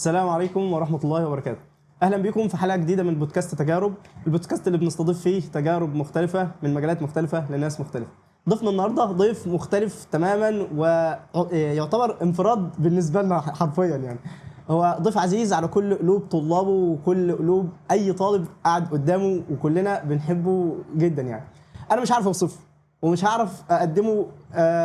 السلام عليكم ورحمة الله وبركاته. أهلا بكم في حلقة جديدة من بودكاست تجارب، البودكاست اللي بنستضيف فيه تجارب مختلفة من مجالات مختلفة لناس مختلفة. ضيفنا النهاردة ضيف مختلف تماما ويعتبر انفراد بالنسبة لنا حرفيا يعني. هو ضيف عزيز على كل قلوب طلابه وكل قلوب أي طالب قاعد قدامه، وكلنا بنحبه جدا يعني. أنا مش عارف أوصفه ومش هعرف أقدمه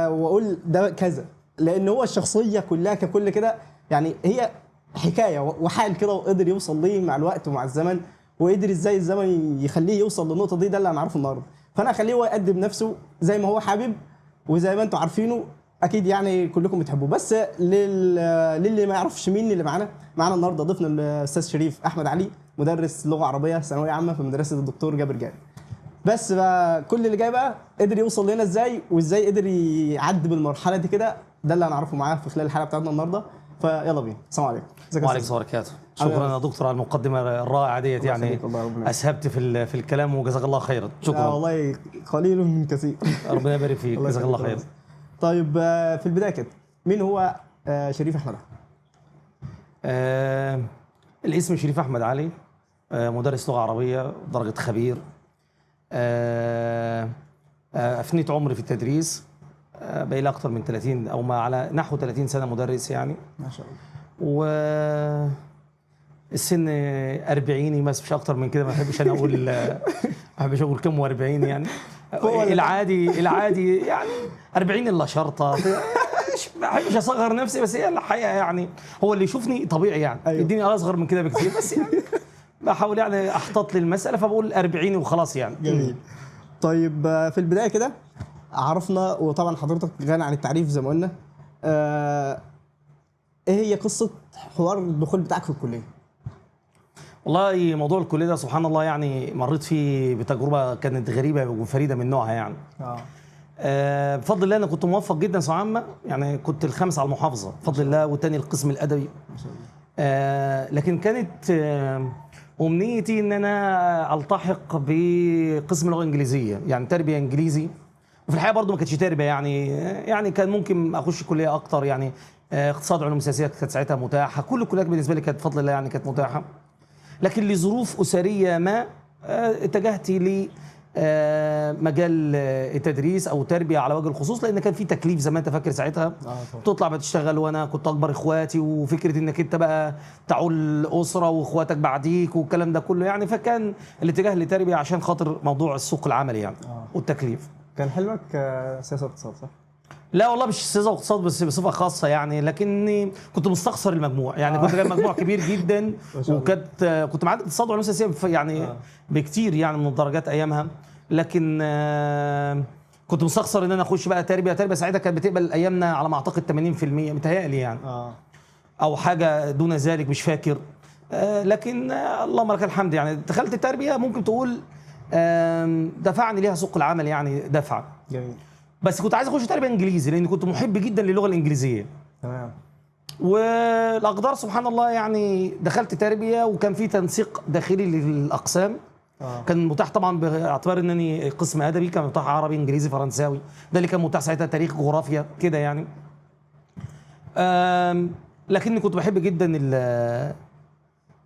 وأقول ده كذا، لأن هو الشخصية كلها ككل كده يعني هي حكايه وحال كده، وقدر يوصل ليه مع الوقت ومع الزمن، وقدر ازاي الزمن يخليه يوصل للنقطه دي. ده اللي هنعرفه النهارده. فانا هخليه هو يقدم نفسه زي ما هو حابب وزي ما انتم عارفينه اكيد يعني كلكم بتحبوه. بس للي ما يعرفش مين اللي معانا النهارده، ضيفنا الاستاذ شريف احمد علي، مدرس لغه عربيه ثانويه عامه في مدرسه الدكتور جابر جاد. بس بقى كل اللي جاي بقى قدر يوصل لنا ازاي، وازاي قدر يعدي بالمرحله دي كده، ده اللي هنعرفه معاه في خلال الحلقه بتاعتنا النهارده. فيلا بينا. السلام عليكم. وعليكم السلام وبركاته. شكرا يا دكتور على المقدمه الرائعه ديت، يعني اسهبت في الكلام وجزاك الله خيرا. شكرا والله قليل من كثير. ربنا يبارك فيك، جزاك الله خير. طيب في البدايه كده، مين هو شريف احمد علي؟ الاسم شريف احمد علي، مدرس لغه عربيه درجه خبير. افنيت عمري في التدريس، بقى لي اكثر من 30 او ما على نحو 30 سنه مدرس يعني، ما شاء الله. و السن 40 بس مش اكتر من كده. ما بحبش انا اقول كم و40 يعني. العادي يعني 40 الا شرطه. ما بحبش اصغر نفسي، بس هي الحقيقه يعني هو اللي يشوفني طبيعي يعني. أيوه. يديني اصغر من كده بكثير، بس يعني بحاول يعني احتاط للمساله، فبقول 40 وخلاص يعني. جميل. طيب في البدايه كده عرفنا، وطبعا حضرتك غني عن التعريف زي ما قلنا، ايه هي قصه حوار الدخول بتاعك في الكليه؟ والله موضوع الكليه ده سبحان الله يعني مريت فيه بتجربه كانت غريبه وفريده من نوعها يعني. بفضل الله انا كنت موفق جدا ثانويه عامه، يعني كنت الخامس على المحافظه بفضل الله، والثاني القسم الادبي ما شاء الله. لكن كانت امنيتي ان انا التحق بقسم اللغه الانجليزيه، يعني تربيه انجليزي. وفي الحقيقه برضو ما كانتش تربيه يعني كان ممكن اخش كليه اكتر يعني. اقتصاد علوم سياسيه كانت ساعتها متاحه، كل الكليات بالنسبه لي كانت بفضل الله يعني كانت متاحه. لكن لظروف اسريه ما اتجهت ل مجال التدريس او تربيه على وجه الخصوص، لان كان في تكليف زي ما انت فاكر ساعتها. تطلع بتشتغل، وانا كنت اكبر اخواتي، وفكره انك انت بقى تعول اسره واخواتك بعديك والكلام ده كله يعني. فكان الاتجاه للتربيه عشان خاطر موضوع السوق العملي يعني والتكليف. كان حلمك سياسه واقتصاد صح؟ لا والله مش سياسه واقتصاد، بس بصفه خاصه يعني، لكني كنت مستخسر المجموع يعني. كنت جايب مجموع كبير جدا، كنت معدي اقتصاد وعلوم سياسيه يعني بكتير يعني من الدرجات ايامها. لكن كنت مستخسر ان انا اخش بقى تربيه ساعتها كانت بتقبل ايامنا على ما اعتقد 80% متهيألي يعني او حاجه دون ذلك مش فاكر. لكن اللهم لك الحمد يعني دخلت التربيه، ممكن تقول دفعني ليها سوق العمل يعني دفعه. جميل. بس كنت عايز اخش تربيه انجليزي لان كنت محب جدا للغه الانجليزيه. تمام. والاقدار سبحان الله يعني دخلت تربيه، وكان في تنسيق داخلي للاقسام. كان متاح طبعا باعتبار انني قسم ادبي، كان متاح عربي انجليزي فرنساوي، ده اللي كان متاح ساعتها، تاريخ جغرافيا كده يعني. لكني كنت بحب جدا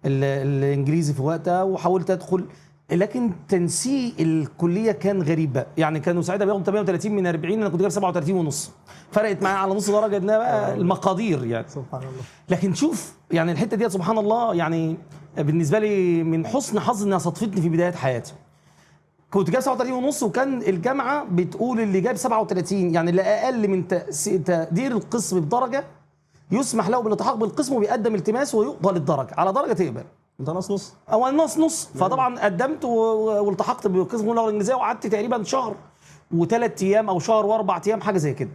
الانجليزي في وقتها، وحاولت ادخل. لكن تنسيق الكليه كان غريب بقى يعني. كانوا ساعتها بياخدوا 38 من 40، انا كنت جايب 37 ونص، فرقت معايا على نص درجه. انها بقى المقادير يعني سبحان الله. لكن شوف يعني الحته ديت سبحان الله يعني بالنسبه لي من حسن حظ انها صدفتني في بدايه حياتي. كنت جايب 37 ونص، وكان الجامعه بتقول اللي جايب 37 يعني اللي اقل من تقدير القسم بدرجه يسمح له بالالتحاق بالقسم، وبيقدم التماس ويقبل الدرجه على درجه تقبل. انت نص او نص. فطبعا قدمت والتحقت بقسم اللغه الانجليزيه، وقعدت تقريبا شهر و3 ايام او شهر و4 ايام حاجه زي كده،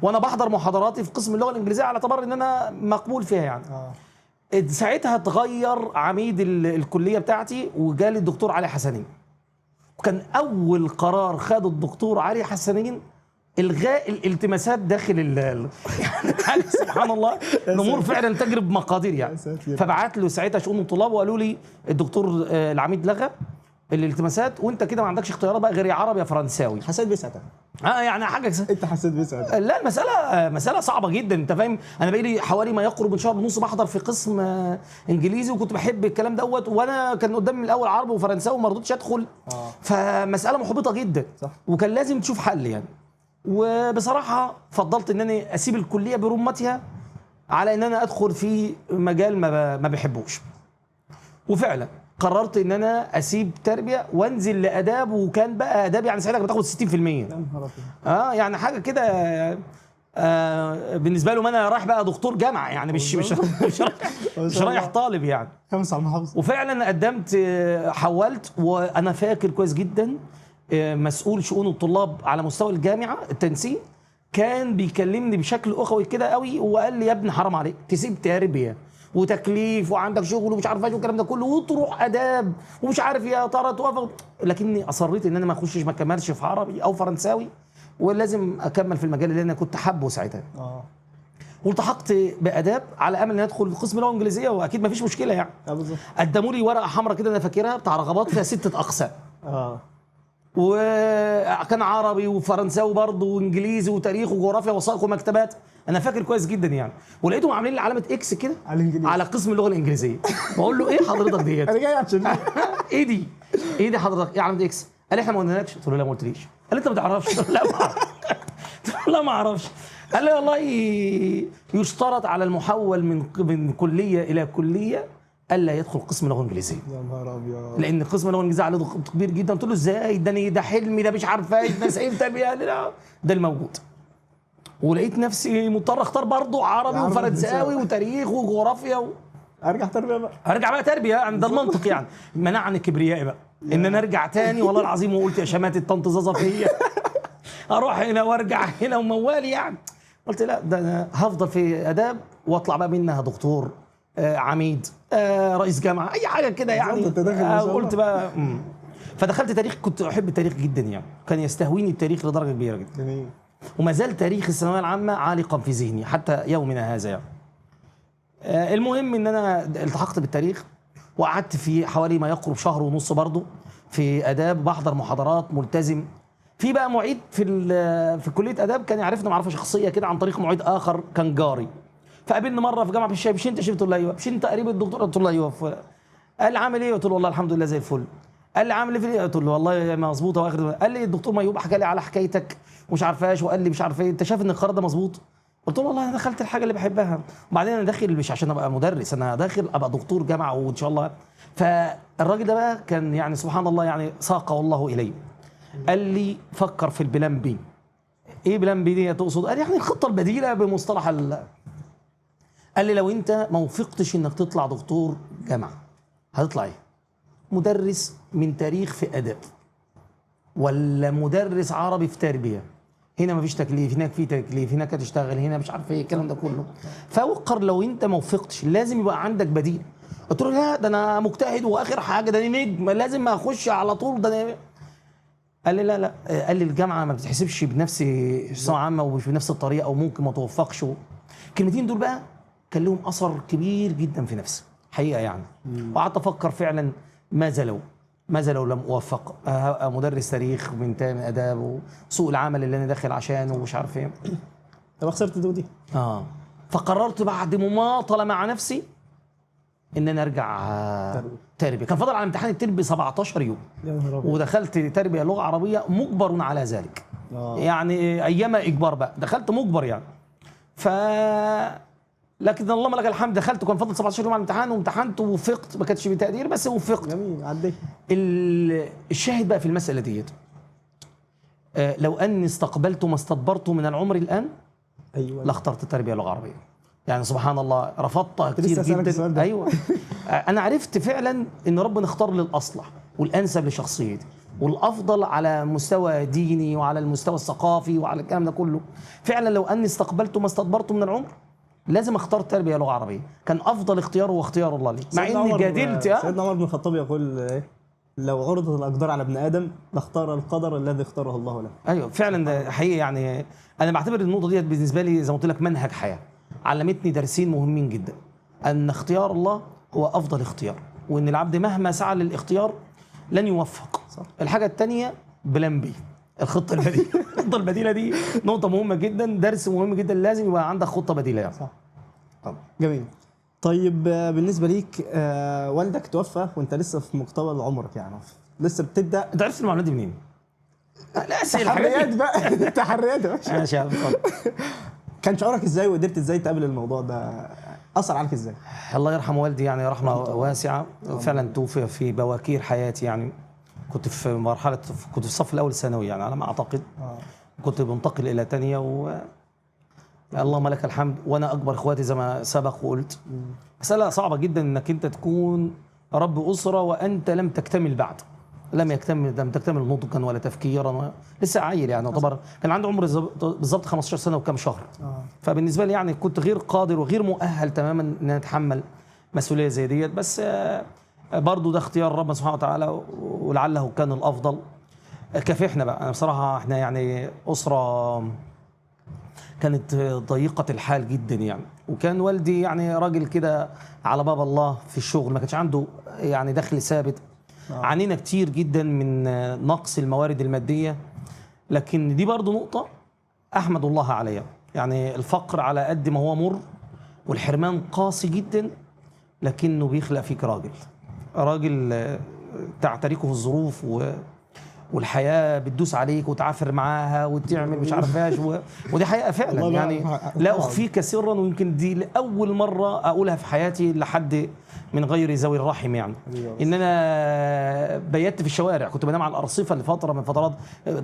وانا بحضر محاضراتي في قسم اللغه الانجليزيه على اعتبار ان انا مقبول فيها يعني. ساعتها اتغير عميد الكليه بتاعتي، وجالي الدكتور علي حسنين. وكان اول قرار خده الدكتور علي حسنين الغاء الالتماسات داخل يعني حاجه سبحان الله، الامور فعلا تجري بمقادير يعني. فبعت له ساعتها شؤون الطلاب وقالوا لي الدكتور العميد لغى الالتماسات، وانت كده ما عندكش اختيارات بقى غير يا عربي يا فرنساوي. حسيت بيه ساعتها؟ يعني حاجه انت حسيت بيه ساعتها؟ لا مساله صعبه جدا، انت فاهم. انا بقالي حوالي ما يقرب من شهر ونص بحضر في قسم انجليزي، وكنت بحب الكلام دوت، وانا كان قدامي من الاول عربي وفرنساوي وما رضيتش ادخل. فمساله محبطه جدا. صح. وكان لازم تشوف حل يعني. وبصراحه فضلت ان انا اسيب الكليه برمتها على ان انا ادخل في مجال ما بحبوش. وفعلا قررت ان انا اسيب تربيه وانزل لاداب، وكان بقى اداب يعني ساعتها كنت باخد 60%. يا نهار ابيض. يعني حاجه كده. بالنسبه له ما انا رايح بقى دكتور جامعه يعني، مش رايح طالب يعني. 5 على المحافظه. وفعلا قدمت، حولت، وانا فاكر كويس جدا مسؤول شؤون الطلاب على مستوى الجامعه التنسيق كان بيكلمني بشكل اخوي كده قوي، وقال لي يا ابني حرام عليك تسيب تربيه وتكليف وعندك شغل ومش عارف ايه والكلام ده كله وتروح اداب ومش عارف يا ترى توافق. لكني اصريت ان انا ما اخشش ما اكملش في عربي او فرنساوي، ولازم اكمل في المجال اللي انا كنت حابه ساعتها. والتحقت باداب على امل ان ادخل قسم لغه انجليزيه، واكيد ما فيش مشكله يعني. بالظبط. قدموا لي ورقه حمراء كده انا فاكرها بتاع رغبات فيها 6 اقسام. وكان عربي وفرنساوي برضه وانجليزي وتاريخ وجغرافيا ووثائق ومكتبات. انا فاكر كويس جدا يعني. ولقيتهم عاملين لي علامه اكس كده على قسم اللغه الانجليزيه. بقول له ايه حضرتك ديت؟ انا جاي عشان ايه دي حضرتك؟ ايه علامه اكس؟ قال لي احنا ما قلنالكش. قلت له لا ما قلتليش. قال لي انت ما تعرفش؟ قلت له لا ما اعرفش. قلت له لا ما اعرفش. قال لي والله يشترط على المحول من كليه الى كليه الا يدخل قسم لغه انجليزيه. يا نهار ابيض. لان قسم اللغه الانجليزيه عليه ضغط كبير جدا. قلت له ازاي؟ ده حلمي، ده مش عارف ايه، ده سعيد تربيه. لا ده الموجود. ولقيت نفسي مضطر اختار برضه عربي وفرنساوي وتاريخ وجغرافيا ارجع تربيه بقى. ارجع بقى تربيه يعني، ده المنطق يعني. منعني كبريائي بقى ان انا ارجع تاني والله العظيم. وقلت يا شماتة طنط زازا فيا اروح هنا وارجع هنا وموالي يعني. قلت لا، ده انا هفضل في اداب واطلع بقى منها دكتور، عميد، رئيس جامعه، اي حاجه كده يعني. قلت بقى فدخلت تاريخ. كنت احب التاريخ جدا يعني، كان يستهويني التاريخ لدرجه كبيره جدا. جميل. وما زال تاريخ الثانويه العامه عالقا في ذهني حتى يومنا هذا يعني. المهم ان انا التحقت بالتاريخ، وقعدت في حوالي ما يقرب شهر ونص برضه في اداب، بحضر محاضرات، ملتزم. في بقى معيد في كليه اداب كان يعرفني معرفه شخصيه كده عن طريق معيد اخر كان جاري. فقابلني مره في جامعه في الشاي، مش انت قلت له ايوه. مش انت قريب الدكتور؟ قلت له ايوه. قال لي عامل ايه؟ قلت له والله الحمد لله زي الفل. قال لي عامل ايه في ايه؟ قلت له والله مظبوطه واخر. قال لي الدكتور ميوب حكى لي على حكايتك ومش عارفاش، وقال لي مش عارف ايه، انت شايف ان القرار ده مظبوط؟ قلت له والله انا دخلت الحاجه اللي بحبها، وبعدين انا داخل مش عشان ابقى مدرس، انا داخل ابقى دكتور جامعه وان شاء الله. فالراجل ده بقى كان يعني سبحان الله يعني ساقه الله الي. قال لي فكر في البلان بي. ايه بلان بي دي تقصد؟ قال يعني الخطه البديله بمصطلح قال لي لو انت ما وفقتش انك تطلع دكتور جامعه هتطلع ايه؟ مدرس من تاريخ في اداب، ولا مدرس عربي في تربيه. هنا مفيش تكليف، هناك في تكليف، هناك هتشتغل، هنا مش عارف ايه الكلام ده كله. فوقر لو انت ما وفقتش لازم يبقى عندك بديل. قلت له لا ده انا مجتهد واخر حاجه، ده انا نجم لازم اخش على طول، ده أنا. قال لي لا. قال لي الجامعه ما بتحسبش بنفس الثانويه عامه ومش بنفس الطريقه وممكن ما توفقش. الكلمتين دول بقى كان لهم اثر كبير جدا في نفسي حقيقه يعني. وقعدت افكر فعلا ماذا لو لم اوفق مدرس تاريخ من اداب وسوق العمل اللي انا داخل عشانه ومش عارف ايه. طب خسرت دي. فقررت بعد مماطله مع نفسي ان انا ارجع تربيه. كان فاضل على امتحان التربيه 17 يوم، ودخلت تربيه لغه عربيه مجبر على ذلك. يعني ايام اجبار بقى، دخلت مجبر يعني. لكن اللهم لك الحمد دخلت، كان فاضل 17 يوم على الامتحان وامتحنت ووفقت، ما كانتش بتقدير بس وفقت. جميل عديت. الشاهد بقى في المساله ديت، لو اني استقبلت ما استدبرت من العمر الان ايوه لاخترت التربيه اللغه العربيه. يعني سبحان الله رفضتها كتير جدا. ايوه انا عرفت فعلا ان ربنا اختار لي الاصلح والانسب لشخصيتي والافضل على مستوى ديني وعلى المستوى الثقافي وعلى الكلام ده كله. فعلا لو اني استقبلت ما استدبرت من العمر لازم اختار تربيه لغه عربيه، كان افضل اختيار هو اختيار الله لي. مع اني جادلت. سيدنا عمر بن الخطاب يقول لو عرضت الاقدار على ابن ادم لاختار القدر الذي اختاره الله له. ايوه فعلا ده حقيقي يعني. انا بعتبر النقطه ديت بالنسبه لي زي ما قلت لك منهج حياه، علمتني درسين مهمين جدا: ان اختيار الله هو افضل اختيار، وان العبد مهما سعى للاختيار لن يوفق. صح. الحاجه الثانيه بلان بي، الخطه البديله. الخطه البديله دي نقطه مهمه جدا، درس مهم جدا، لازم يبقى عندك خطه بديله يعني. صح. طب جميل. طيب بالنسبه ليك والدك توفى وانت لسه في مقتبل عمرك، يعني لسه بتبدا. انت عرفت المعلومات دي منين؟ لا اسال تحريات بقى. تحريات يا باشا. ماشي يا عم اتفضل. كان شعورك ازاي وقدرت ازاي تقابل الموضوع ده؟ اثر عليك ازاي؟ الله يرحم والدي يعني رحمه واسعه، فعلا توفي في بواكير حياتي يعني. كنت في مرحله، كنت في الصف الاول ثانوي يعني على ما اعتقد. كنت بنتقل الى ثانيه اللهم لك الحمد، وانا اكبر اخواتي زي ما سبق وقلت. مساله صعبه جدا انك انت تكون رب اسره وانت لم تكتمل بعد، لم تكتمل نضجا ولا تفكيرا، لسه عيل يعني يعتبر. كان عنده عمر بالظبط 15 سنه وكم شهر. فبالنسبه لي يعني كنت غير قادر وغير مؤهل تماما ان انا اتحمل مسؤوليه زي ديت، بس برضه ده اختيار ربنا سبحانه وتعالى ولعله كان الافضل. كافحنا بقى. انا بصراحه احنا يعني اسره كانت ضيقه الحال جدا يعني، وكان والدي يعني راجل كده على باب الله في الشغل، ما كانش عنده يعني دخل ثابت. عانينا كتير جدا من نقص الموارد الماديه، لكن دي برضو نقطه احمد الله عليها. يعني الفقر على قد ما هو مر والحرمان قاسي جدا، لكنه بيخلق فيك راجل تعتركه الظروف والحياه بتدوس عليك وتعافر معاها وتعمل مش عارفاش ودي حقيقه فعلا يعني. لا اخفيك سرا، ويمكن دي لاول مره اقولها في حياتي لحد من غير ذوي الرحم يعني، ان انا بيت في الشوارع. كنت بنام على الارصفه لفتره من فترات،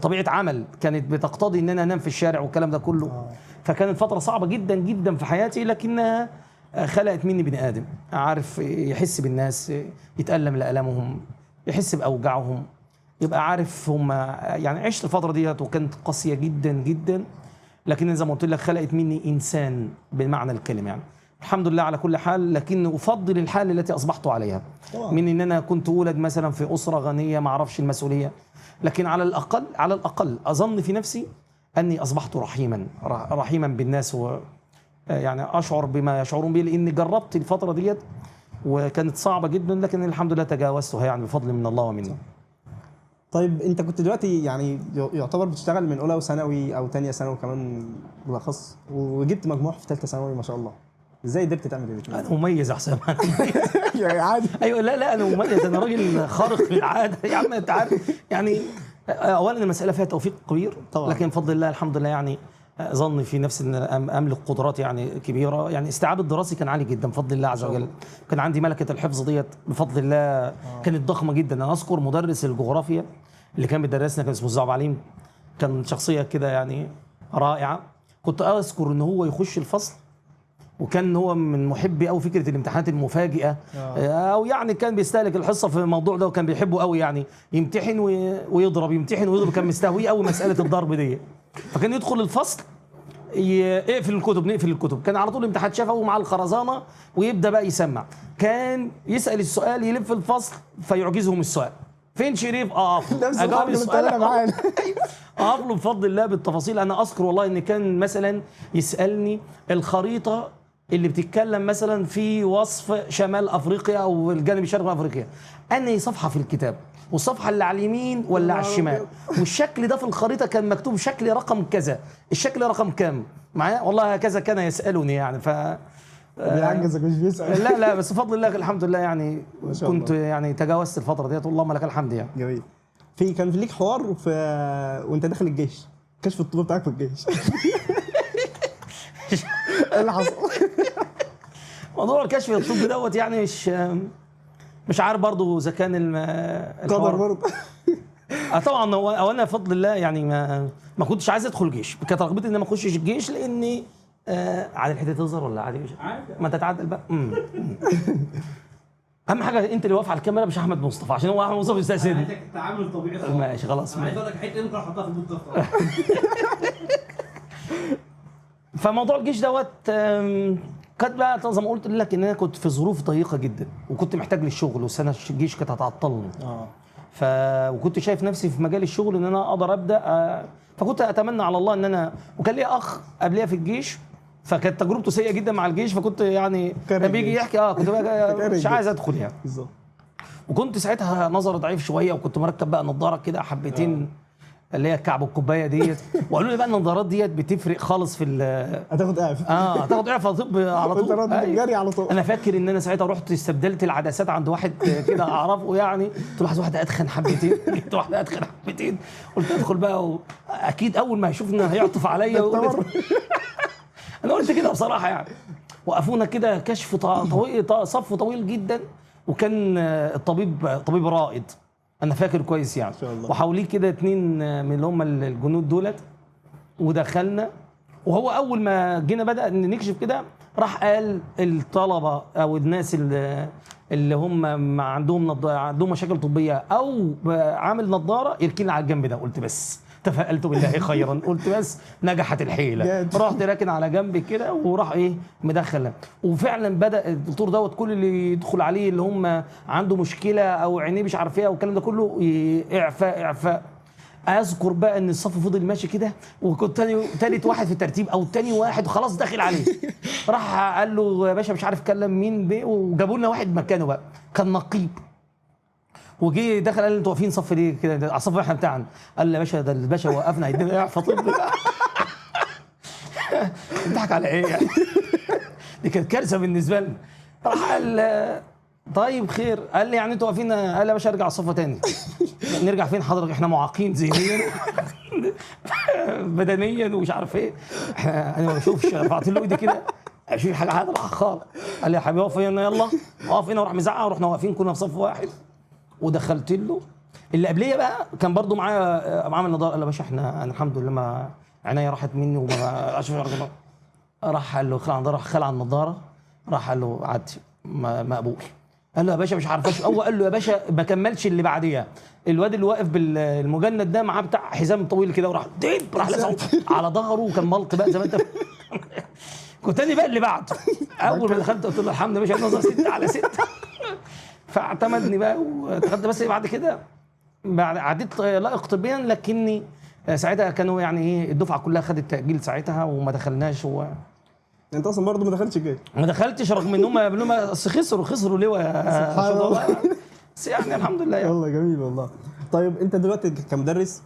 طبيعه عمل كانت بتقتضي ان انا انام في الشارع والكلام ده كله. فكانت فتره صعبه جدا جدا في حياتي، لكنها خلقت مني بني ادم عارف يحس بالناس، يتالم لالمهم، يحس باوجاعهم، يبقى عارف هم يعني. عشت الفتره ديت وكانت قاسيه جدا جدا، لكن زي ما قلت لك خلقت مني انسان بمعنى الكلمه يعني. الحمد لله على كل حال، لكن افضل الحال التي اصبحت عليها من ان انا كنت اولد مثلا في اسره غنيه ما اعرفش المسؤوليه، لكن على الاقل اظن في نفسي اني اصبحت رحيما بالناس، يعني اشعر بما يشعرون به، لاني جربت الفتره ديت وكانت صعبه جدا، لكن الحمد لله تجاوزتها يعني بفضل من الله ومنه. طيب انت كنت دلوقتي يعني يعتبر بتشتغل من اولى ثانوي او ثانيه ثانوي كمان بالاخص، وجبت مجموع في ثالثه ثانوي ما شاء الله، ازاي قدرت تعمل الاثنين؟ انا مميز يا حسام. يعني عادي. ايوه لا انا مميز، انا راجل خارق للعاده يا عم انت عارف يعني. اولا المساله فيها توفيق كبير طبعا، لكن بفضل الله الحمد لله يعني ظني في نفسي ان املك قدرات يعني كبيره. يعني استيعاب الدراسي كان عالي جدا بفضل الله عز وجل، كان عندي ملكه الحفظ ديت بفضل الله كانت ضخمه جدا. انا اذكر مدرس الجغرافيا اللي كان بيدرسنا كان اسمه زعب عليم، كان شخصيه كده يعني رائعه. كنت اذكر ان هو يخش الفصل، وكان هو من محبي قوي فكره الامتحانات المفاجئه، او يعني كان بيستهلك الحصه في الموضوع ده، وكان بيحبه قوي يعني. يمتحن ويضرب، يمتحن ويضرب، كان مستهويه قوي مساله الضرب دي. فكان يدخل الفصل يقفل الكتب، نقفل الكتب، كان على طول الامتحان شافه مع الخرزانه ويبدا بقى يسمع. كان يسال السؤال يلف الفصل فيعجزهم السؤال. فين شريف؟ اجاوب السؤال معانا. اقف له بفضل الله بالتفاصيل. انا اذكر والله ان كان مثلا يسالني الخريطه اللي بتتكلم مثلا في وصف شمال افريقيا او الجانب الشرقي من افريقيا، انهي صفحه في الكتاب، والصفحه اللي على اليمين ولا على الشمال، والشكل ده في الخريطه كان مكتوب شكل رقم كذا، الشكل رقم كام معايا. والله هكذا كان يسالني يعني. بيعجزك مش بيسال. لا بس بفضل الله الحمد لله يعني كنت يعني تجاوزت الفتره ديت، اللهم لك الحمد يعني. جميل. كان في ليك حوار وانت داخل الجيش، كشف الطب بتاعك في الجيش. ايه اللي حصل؟ موضوع الكشف الطبي دوت يعني مش عارف برضه اذا كان قدر برضه. طبعا هو انا بفضل الله يعني ما كنتش عايز ادخل الجيش، كانت رغبتي ان ما اخشش الجيش، لاني عادي الحته تظهر ولا عادي مش عادي ما تتعدل بقى. اهم حاجه انت اللي واقف على الكاميرا مش احمد مصطفى، عشان هو احمد مصطفى يستاذن. انا عايزك تعامل طبيعي خالص. ماشي خلاص. انا عايز اقول لك حته ممكن احطها في البودكاست. فموضوع الجيش دوت كانت بقى زي ما قلت لك ان انا كنت في ظروف ضيقه جدا، وكنت محتاج للشغل، وسنه الجيش كانت هتعطلني. وكنت شايف نفسي في مجال الشغل ان انا اقدر ابدا. فكنت اتمنى على الله ان انا، وكان لي اخ قبليه في الجيش فكانت تجربته سيئه جدا مع الجيش، فكنت يعني كان بيجي يحكي كنت بقى مش عايز ادخل يعني. بالظبط. وكنت ساعتها نظري ضعيف شويه، وكنت مركب بقى نظاره كده حبتين اللي هي كعب الكوبايه ديت، وقالوا لي بقى النظارات ديت بتفرق خالص في هتاخد اعفاء. هتاخد اعفاء طب على وانت طول. راضي أيوة. جري على طول. انا فاكر ان انا ساعتها رحت استبدلت العدسات عند واحد كده اعرفه يعني، قلت له عايز واحده ادخن حبتين، جبت واحده ادخن حبتين، قلت ادخل بقى اكيد اول ما هيشوفني هيعطف عليا انا قلت كده بصراحه يعني. وقفونا كده كشف طويل، صف طويل جدا، وكان الطبيب طبيب رائد، انا فاكر كويس يعني. شاء الله. وحواليه كده 2 من اللي هم الجنود دولت، ودخلنا. وهو اول ما جينا بدا نكشف كده، راح قال الطلبه او الناس اللي هم ما عندهم مشاكل طبيه او عامل نظاره يركن على الجنب ده. قلت بس تفائلت بالله خيرا، قلت بس نجحت الحيله. جاد. رحت راكن على جنب كده، وراح مدخل. وفعلا بدا الدكتور دوت كل اللي يدخل عليه اللي هم عنده مشكله او عينيه مش عارف ايه او الكلام ده كله اعفاء. اذكر بقى ان الصف فضل ماشي كده، وكنت تالت واحد في الترتيب او تاني واحد وخلاص داخل عليه. راح قال له يا باشا مش عارف كلم مين بيه، وجابوا لنا واحد مكانه بقى كان نقيب. وجي دخل قال لي انتوا واقفين صف ليه كده على الصف احنا بتاعنا؟ قال لي يا باشا ده الباشا وقفنا هيدينا اعفاء طبي. بيضحك على ايه يعني؟ دي كانت كارثه بالنسبه لنا. راح قال طيب خير. قال لي يعني انتوا واقفين؟ قال لي يا باشا ارجع الصف تاني. نرجع فين حضرتك؟ احنا معاقين ذهنيا بدنيا ومش عارف ايه. انا ما بشوفش، رفعت له ايدي كده اشوف حاجه خالص. قال لي يا حبيبي اقف هنا، يلا اقف هنا. وراح مزعق، ورحنا واقفين كنا في صف واحد. ودخلت له. اللي قبليه بقى كان برضو معايا معامل نظاره. قال له يا باشا احنا انا الحمد لله ما عينيا راحت مني وما اشوف. راح قال له خلع النظاره، خلع النظاره. راح قال له عدي مقبول. قال له يا باشا مش عارف هو قال له يا باشا ما كملش اللي بعديها. الواد اللي واقف بالمجند ده معاه بتاع حزام طويل كده، وراح راح لازقه على ظهره، وكان ملط بقى زي ما انت كنت انا بقى اللي بعده. اول ما دخلت قلت له الحمد لله يا باشا النظر 6/6. فاعتمدني بقى ودخلت. بس بعد كده عديت لائق طبيا، لكني ساعتها كانوا يعني ايه الدفعه كلها خدت تاجيل ساعتها وما دخلناش. انت اصلا برضه ما دخلتش الجيش. ما دخلتش رغم ان هم خسروا ليه سبحان الله. بس يعني الحمد لله يعني. والله جميل والله. طيب انت دلوقتي كمدرس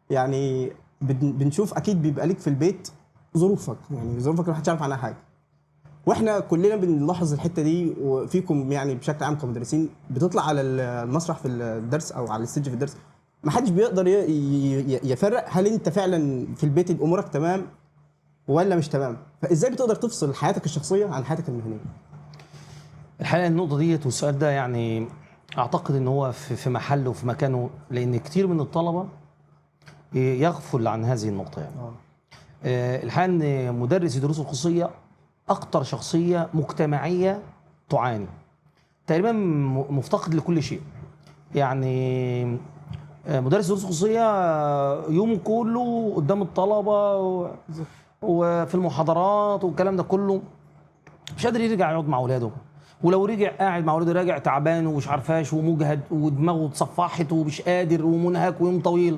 يعني بنشوف اكيد بيبقى ليك في البيت ظروفك، يعني ظروفك ما حدش يعرف عنها حاجه. واحنا كلنا بنلاحظ الحته دي، وفيكم يعني بشكل عام كمدرسين بتطلع على المسرح في الدرس او على الستيج في الدرس، ما حدش بيقدر يفرق هل انت فعلا في البيت امورك تمام ولا مش تمام. فازاي بتقدر تفصل حياتك الشخصيه عن حياتك المهنيه؟ الحقيقه النقطه ديت والسؤال ده يعني اعتقد ان هو في محله وفي مكانه، لان كتير من الطلبه يغفل عن هذه النقطه يعني. الحقيقه ان مدرس الدروس الخصوصيه اكتر شخصيه مجتمعيه تعاني، تقريبا مفتقد لكل شيء. يعني مدرس الدروس الخصوصيه يوم كله قدام الطلبه وفي المحاضرات والكلام ده كله، مش قادر يرجع يقعد مع اولاده. ولو رجع قاعد مع اولاده راجع تعبان ومش عارفاش ومجهد ودماغه اتصفحت ومش قادر ومنهك ويوم طويل.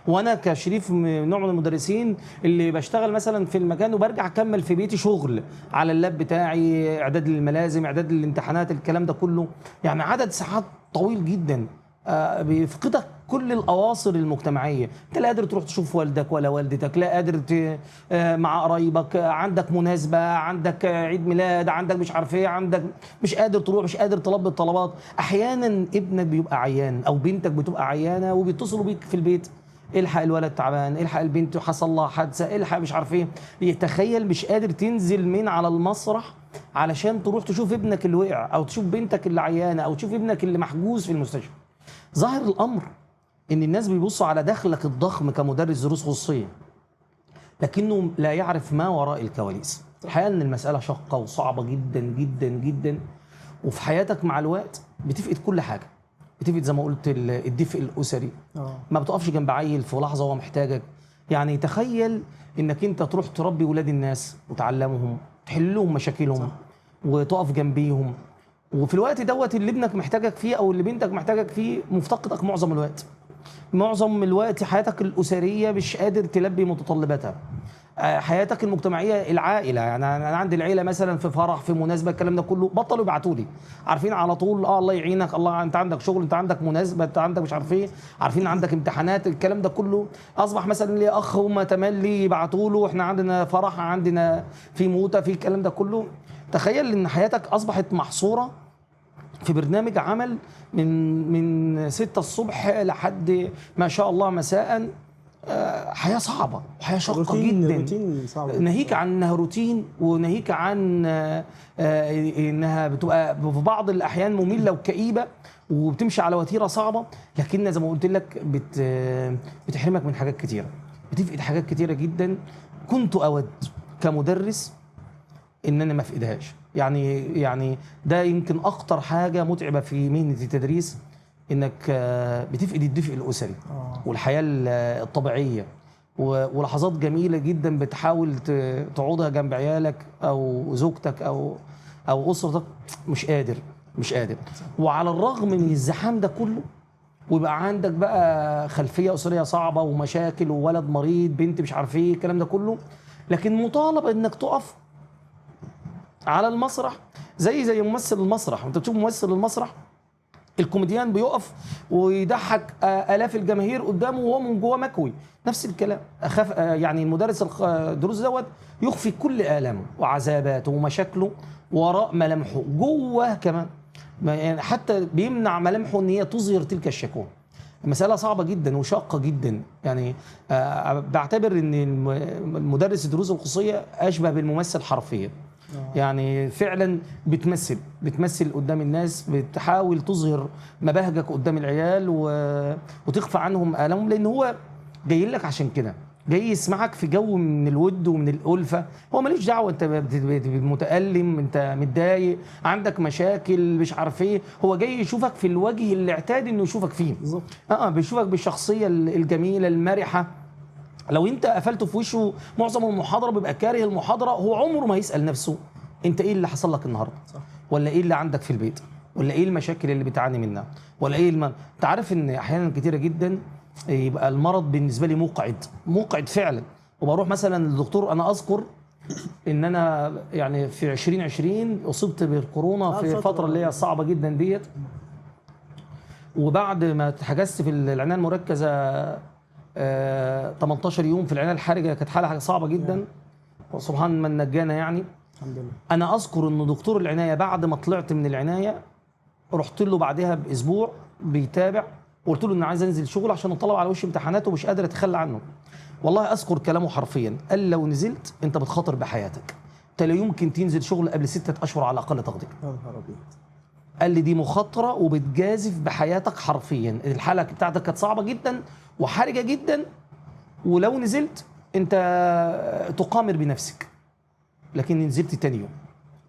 وانا كشريف نوع من المدرسين اللي بشتغل مثلا في المكان وبرجع اكمل في بيتي شغل على اللاب بتاعي، اعداد للملازم، اعداد للامتحانات، الكلام ده كله، يعني عدد ساعات طويل جدا بيفقدك كل الاواصر المجتمعيه. انت لا قادر تروح تشوف والدك ولا والدتك، لا قادر مع قرايبك، عندك مناسبه، عندك عيد ميلاد، عندك مش عارف ايه، عندك مش قادر تروح، مش قادر تلبي الطلبات. احيانا ابنك بيبقى عيان او بنتك بتبقى عيانه وبيتصلوا بيك في البيت، الحق الولد تعبان، الحق البنت حصل لها حادثه، الحق مش عارف ايه. يتخيل مش قادر تنزل من على المسرح علشان تروح تشوف ابنك اللي وقع، او تشوف بنتك اللي عيانه، او تشوف ابنك اللي محجوز في المستشفى. ظاهر الامر ان الناس بيبصوا على دخلك الضخم كمدرس دروس خصوصيه، لكنه لا يعرف ما وراء الكواليس. الحقيقه ان المساله شاقه وصعبه جدا جدا جدا، وفي حياتك مع الوقت بتفقد كل حاجه. بتفقد زي ما قلت الدفء الاسري، ما بتقفش جنب عيل في لحظه وهو محتاجك. يعني تخيل انك انت تروح تربي ولاد الناس وتعلمهم، تحل لهم مشاكلهم وتقف جنبيهم، وفي الوقت دوت اللي ابنك محتاجك فيه او اللي بنتك محتاجك فيه مفتقدك معظم الوقت. معظم الوقت حياتك الاسريه مش قادر تلبي متطلباتها. حياتك المجتمعيه، العائله، يعني انا عندي العيله مثلا في فرح في مناسبه الكلام ده كله بطلوا يبعتوا لي، عارفين على طول الله يعينك، الله انت عندك شغل، انت عندك مناسبه، انت عندك مش عارف ايه، عارفين عندك امتحانات، الكلام ده كله. اصبح مثلا لي اخ هم تملي يبعتوا له احنا عندنا فرح، عندنا في موته، في الكلام ده كله. تخيل ان حياتك اصبحت محصوره في برنامج عمل من 6 الصبح لحد ما شاء الله مساء. حياة صعبة وحياة شاقة جدا، روتين صعب. ناهيك عن انها روتين، وناهيك عن انها بتبقى في بعض الاحيان مملة وكئيبة وبتمشي على وتيرة صعبة، لكنها زي ما قلت لك بتحرمك من حاجات كتيرة، بتفقد حاجات كتيرة جدا. كنت اود كمدرس ان انا ما افقدهاش. يعني ده يمكن اكتر حاجه متعبه في مهنه التدريس، انك بتفقد الدفء الاسري والحياه الطبيعيه ولحظات جميله جدا بتحاول تقعدها جنب عيالك او زوجتك او اسرتك. مش قادر. وعلى الرغم من الزحام ده كله، ويبقى عندك بقى خلفيه اسريه صعبه ومشاكل وولد مريض، بنت مش عارف ايه الكلام ده كله، لكن مطالب انك تقف على المسرح زي ممثل المسرح. انت تشوف ممثل المسرح الكوميديان بيقف ويضحك آلاف الجماهير قدامه وهو من جوه مكوي. نفس الكلام اخاف يعني المدرس الدروس دوت يخفي كل آلامه وعذاباته ومشاكله وراء ملامحه جوه كمان، يعني حتى بيمنع ملامحه ان هي تظهر تلك الشكوى. مسألة صعبة جدا وشاقة جدا. يعني بعتبر ان المدرس الدروس الخصوصية اشبه بالممثل حرفيا. يعني فعلا بتمثل قدام الناس، بتحاول تظهر مباهجك قدام العيال وتخفى عنهم آلامهم، لان هو جاي لك عشان كده، جاي يسمعك في جو من الود ومن الألفة. هو ماليش دعوة انت متألم، انت متضايق، عندك مشاكل مش عارف ايه، هو جاي يشوفك في الوجه اللي اعتاد انه يشوفك فيه بالظبط. بيشوفك بالشخصية الجميلة المرحة. لو انت قفلته في وشه معظم المحاضره بيبقى كاره المحاضره، هو عمره ما يسال نفسه انت ايه اللي حصل لك النهارده، صح. ولا ايه اللي عندك في البيت، ولا ايه المشاكل اللي بتعاني منها، ولا ايه انت عارف ان احيانا كتيره جدا يبقى المرض بالنسبه لي موقعد فعلا، وبروح مثلا للدكتور. انا اذكر ان انا يعني في 2020 اصبت بالكورونا في الفتره اللي هي صعبه جدا ديت، وبعد ما اتحجزت في العنايه المركزه 18 يوم في العنايه الحرجه، كانت حاجه صعبه جدا، وسبحان من نجانا يعني. الحمد لله. انا اذكر ان دكتور العنايه بعد ما طلعت من العنايه رحت له بعدها باسبوع بيتابع، وقلت له ان عايز انزل شغل عشان اطلع على وش امتحانات ومش قادر اتخلى عنه. والله اذكر كلامه حرفيا، قال لو نزلت انت بتخاطر بحياتك، انت لا يمكن تنزل شغل قبل 6 اشهر على اقل تقدير. يا نهار ابيض. قال لي دي مخاطره وبتجازف بحياتك حرفيا، الحاله بتاعتك كانت صعبه جدا وحرجه جدا، ولو نزلت انت تقامر بنفسك. لكن نزلت تاني يوم،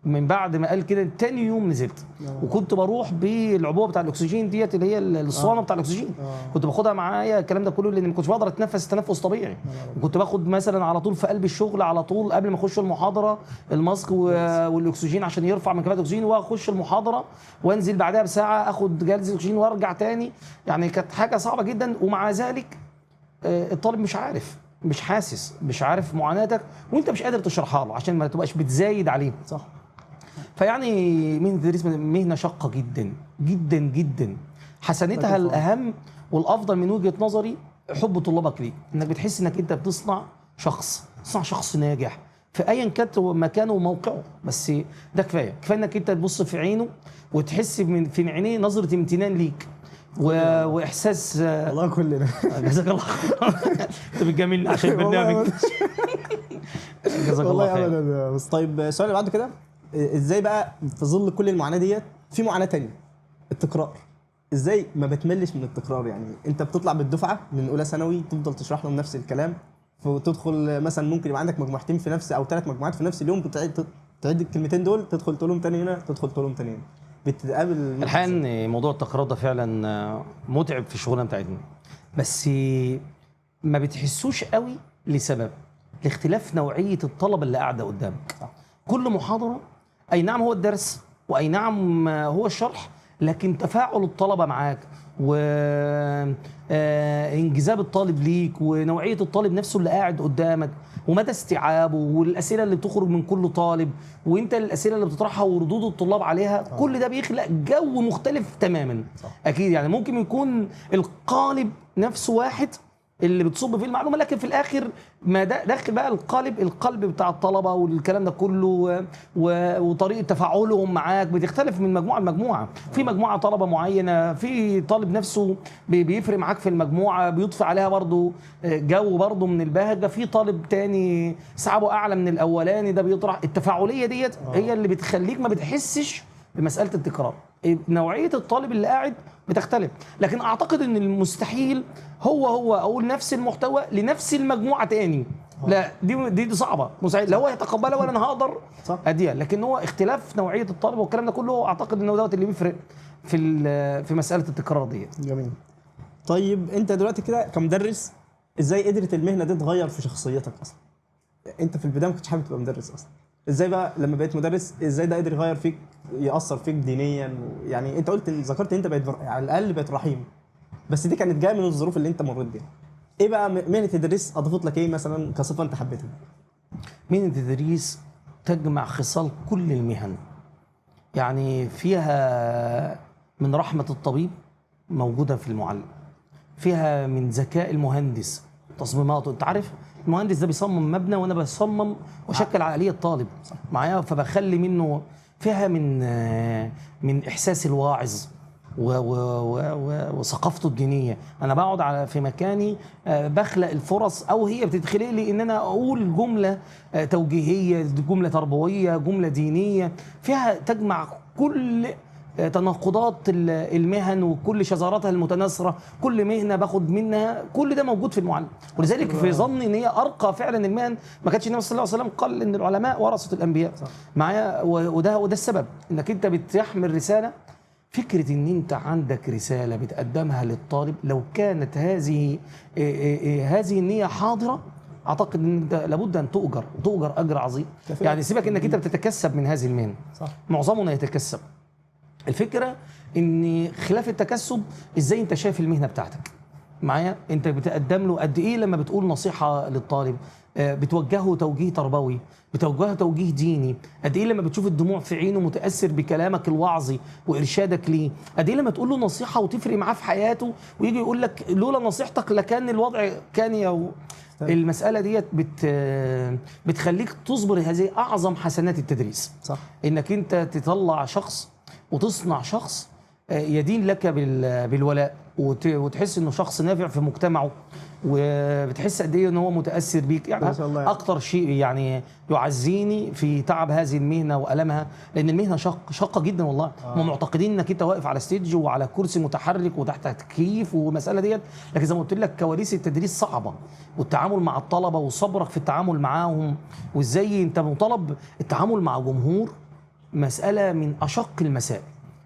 من بعد ما قال كده تاني يوم نزلت، وكنت بروح بالعبوه بتاع الاكسجين ديت اللي هي الصوانه بتاع الاكسجين، كنت باخدها معايا الكلام ده كله، لان ما كنتش بقدر اتنفس تنفس طبيعي. وكنت باخد مثلا على طول في قلب الشغل على طول قبل ما اخش المحاضره الماسك والاكسجين عشان يرفع من كفاءه الاكسجين، واخش المحاضره وانزل بعدها بساعه اخد جلسه اكسجين وارجع تاني. يعني كانت حاجه صعبه جدا، ومع ذلك الطالب مش عارف، مش حاسس، مش عارف معاناتك، وانت مش قادر تشرحها له عشان ما تبقاش بتزايد عليه. صح. فيعني مهنه التدريس مهنه شاقه جدا جدا جدا. حسنتها الاهم والافضل من وجهه نظري حب طلابك ليك، انك بتحس انك انت بتصنع شخص ناجح في ايا كان مكانه وموقعه. بس ده كفايه انك انت تبص في عينه وتحس في عينيه نظره امتنان ليك واحساس. والله كلنا. جزاك الله خير. انت بتجاملني عشان البرنامج. جزاك الله خير. والله بس طيب السؤال اللي بعده كده، ازاي بقى في ظل كل المعاناه ديت في معاناه تانية، التكرار؟ ازاي ما بتملش من التكرار؟ يعني انت بتطلع بالدفعه من اولى ثانوي تفضل تشرح لهم نفس الكلام، وتدخل مثلا ممكن يبقى عندك مجموعتين في نفس او 3 مجموعات في نفس اليوم، تعيد الكلمتين دول، تدخل تقولهم تاني هنا، تدخل تقولهم تاني هنا، بتقابل الحقيقه ان موضوع التكرار ده فعلا متعب في الشغلانه بتاعتنا، بس ما بتحسوش قوي لسبب لاختلاف نوعيه الطلبه اللي قاعده قدامك. كل محاضره اي نعم هو الدرس واي نعم هو الشرح، لكن تفاعل الطلبه معاك وانجذاب الطالب ليك ونوعيه الطالب نفسه اللي قاعد قدامك ومدى استيعابه والاسئله اللي بتخرج من كل طالب وانت الاسئله اللي بتطرحها وردود الطلاب عليها كل ده بيخلق جو مختلف تماما. اكيد يعني ممكن يكون القالب نفسه واحد اللي بتصب فيه المعلومه، لكن في الاخر ما داخل بقى القلب بتاع الطلبه والكلام ده كله وطريقه تفاعلهم معاك بتختلف من مجموعه لمجموعه. في مجموعه طلبه معينه، في طالب نفسه بيفرق معاك في المجموعه بيضفي عليها برضو جو برضو من البهجه، في طالب تاني استيعابه اعلى من الاولاني ده بيطرح. التفاعليه ديت هي اللي بتخليك ما بتحسش بمساله التكرار. نوعيه الطالب اللي قاعد بتختلف، لكن اعتقد ان المستحيل هو اقول نفس المحتوى لنفس المجموعه تاني. لا دي صعبه، مستحيل لا هو يتقبلها ولا انا هقدر اديها. لكن هو اختلاف نوعيه الطالب والكلام ده كله اعتقد انه دوت اللي بيفرق في مساله التكرار ديت. جميل. طيب انت دلوقتي كده كمدرس ازاي قدرت المهنه دي تغير في شخصيتك اصلا؟ انت في البدايه ما كنتش حابب تبقى مدرس اصلا، ازاي بقى لما بقيت مدرس ازاي ده قدر يغير فيك ياثر فيك دينيا؟ يعني انت ذكرت ان انت بقيت على الاقل بقيت رحيم، بس دي كانت جايه من الظروف اللي انت مريت بيها. ايه بقى مهنه التدريس اضافت لك ايه مثلا كصفه انت حبيتها؟ مهنه التدريس تجمع خصال كل المهن، يعني فيها من رحمه الطبيب موجوده في المعلم، فيها من ذكاء المهندس تصميماته. انت عارف المهندس ده بيصمم مبنى وانا بصمم واشكل عقليه الطالب معايا، فبخلي منه فيها من احساس الواعظ وثقافته الدينيه. انا بقعد في مكاني بخلق الفرص او هي بتدخلي لي ان انا اقول جمله توجيهيه، جمله تربويه، جمله دينيه فيها تجمع كل تناقضات المهن وكل شذراتها المتناثره. كل مهنه باخد منها كل ده موجود في المعلم، ولذلك في ظني ان هي ارقى فعلا المهن. ما كانش النبي صلى الله عليه وسلم قال ان العلماء ورثه الانبياء معايا، وده السبب انك انت بتحمل رساله. فكره ان انت عندك رساله بتقدمها للطالب لو كانت هذه النيه حاضره اعتقد ان انت لابد ان تؤجر اجر عظيم. يعني سيبك انك انت بتتكسب من هذه المهنه، معظمنا يتكسب. الفكره ان خلاف التكسب ازاي انت شايف المهنه بتاعتك معايا، انت بتقدم له قد ايه لما بتقول نصيحه للطالب، بتوجهه توجيه تربوي، بتوجهه توجيه ديني، قد ايه لما بتشوف الدموع في عينه متاثر بكلامك الوعظي وارشادك ليه، قد ايه لما تقول له نصيحه وتفرق معاه في حياته ويجي يقول لك لولا نصيحتك لكان الوضع كان المساله ديت بتخليك تصبر. هذه اعظم حسنات التدريس، صح، انك انت تطلع شخص وتصنع شخص يدين لك بالولاء وتحس انه شخص نافع في مجتمعه، وبتحس قد ايه ان هو متاثر بيك. يعني اكتر شيء يعني يعزيني في تعب هذه المهنه والمها، لان المهنه شاقه جدا والله. هم معتقدين انك انت واقف على ستيج وعلى كرسي متحرك وتحت تكييف والمساله ديت، لكن زي ما قلت لك كواليس التدريس صعبه، والتعامل مع الطلبه وصبرك في التعامل معاهم، وازاي انت مطالب التعامل مع جمهور مساله من اشق المسائل.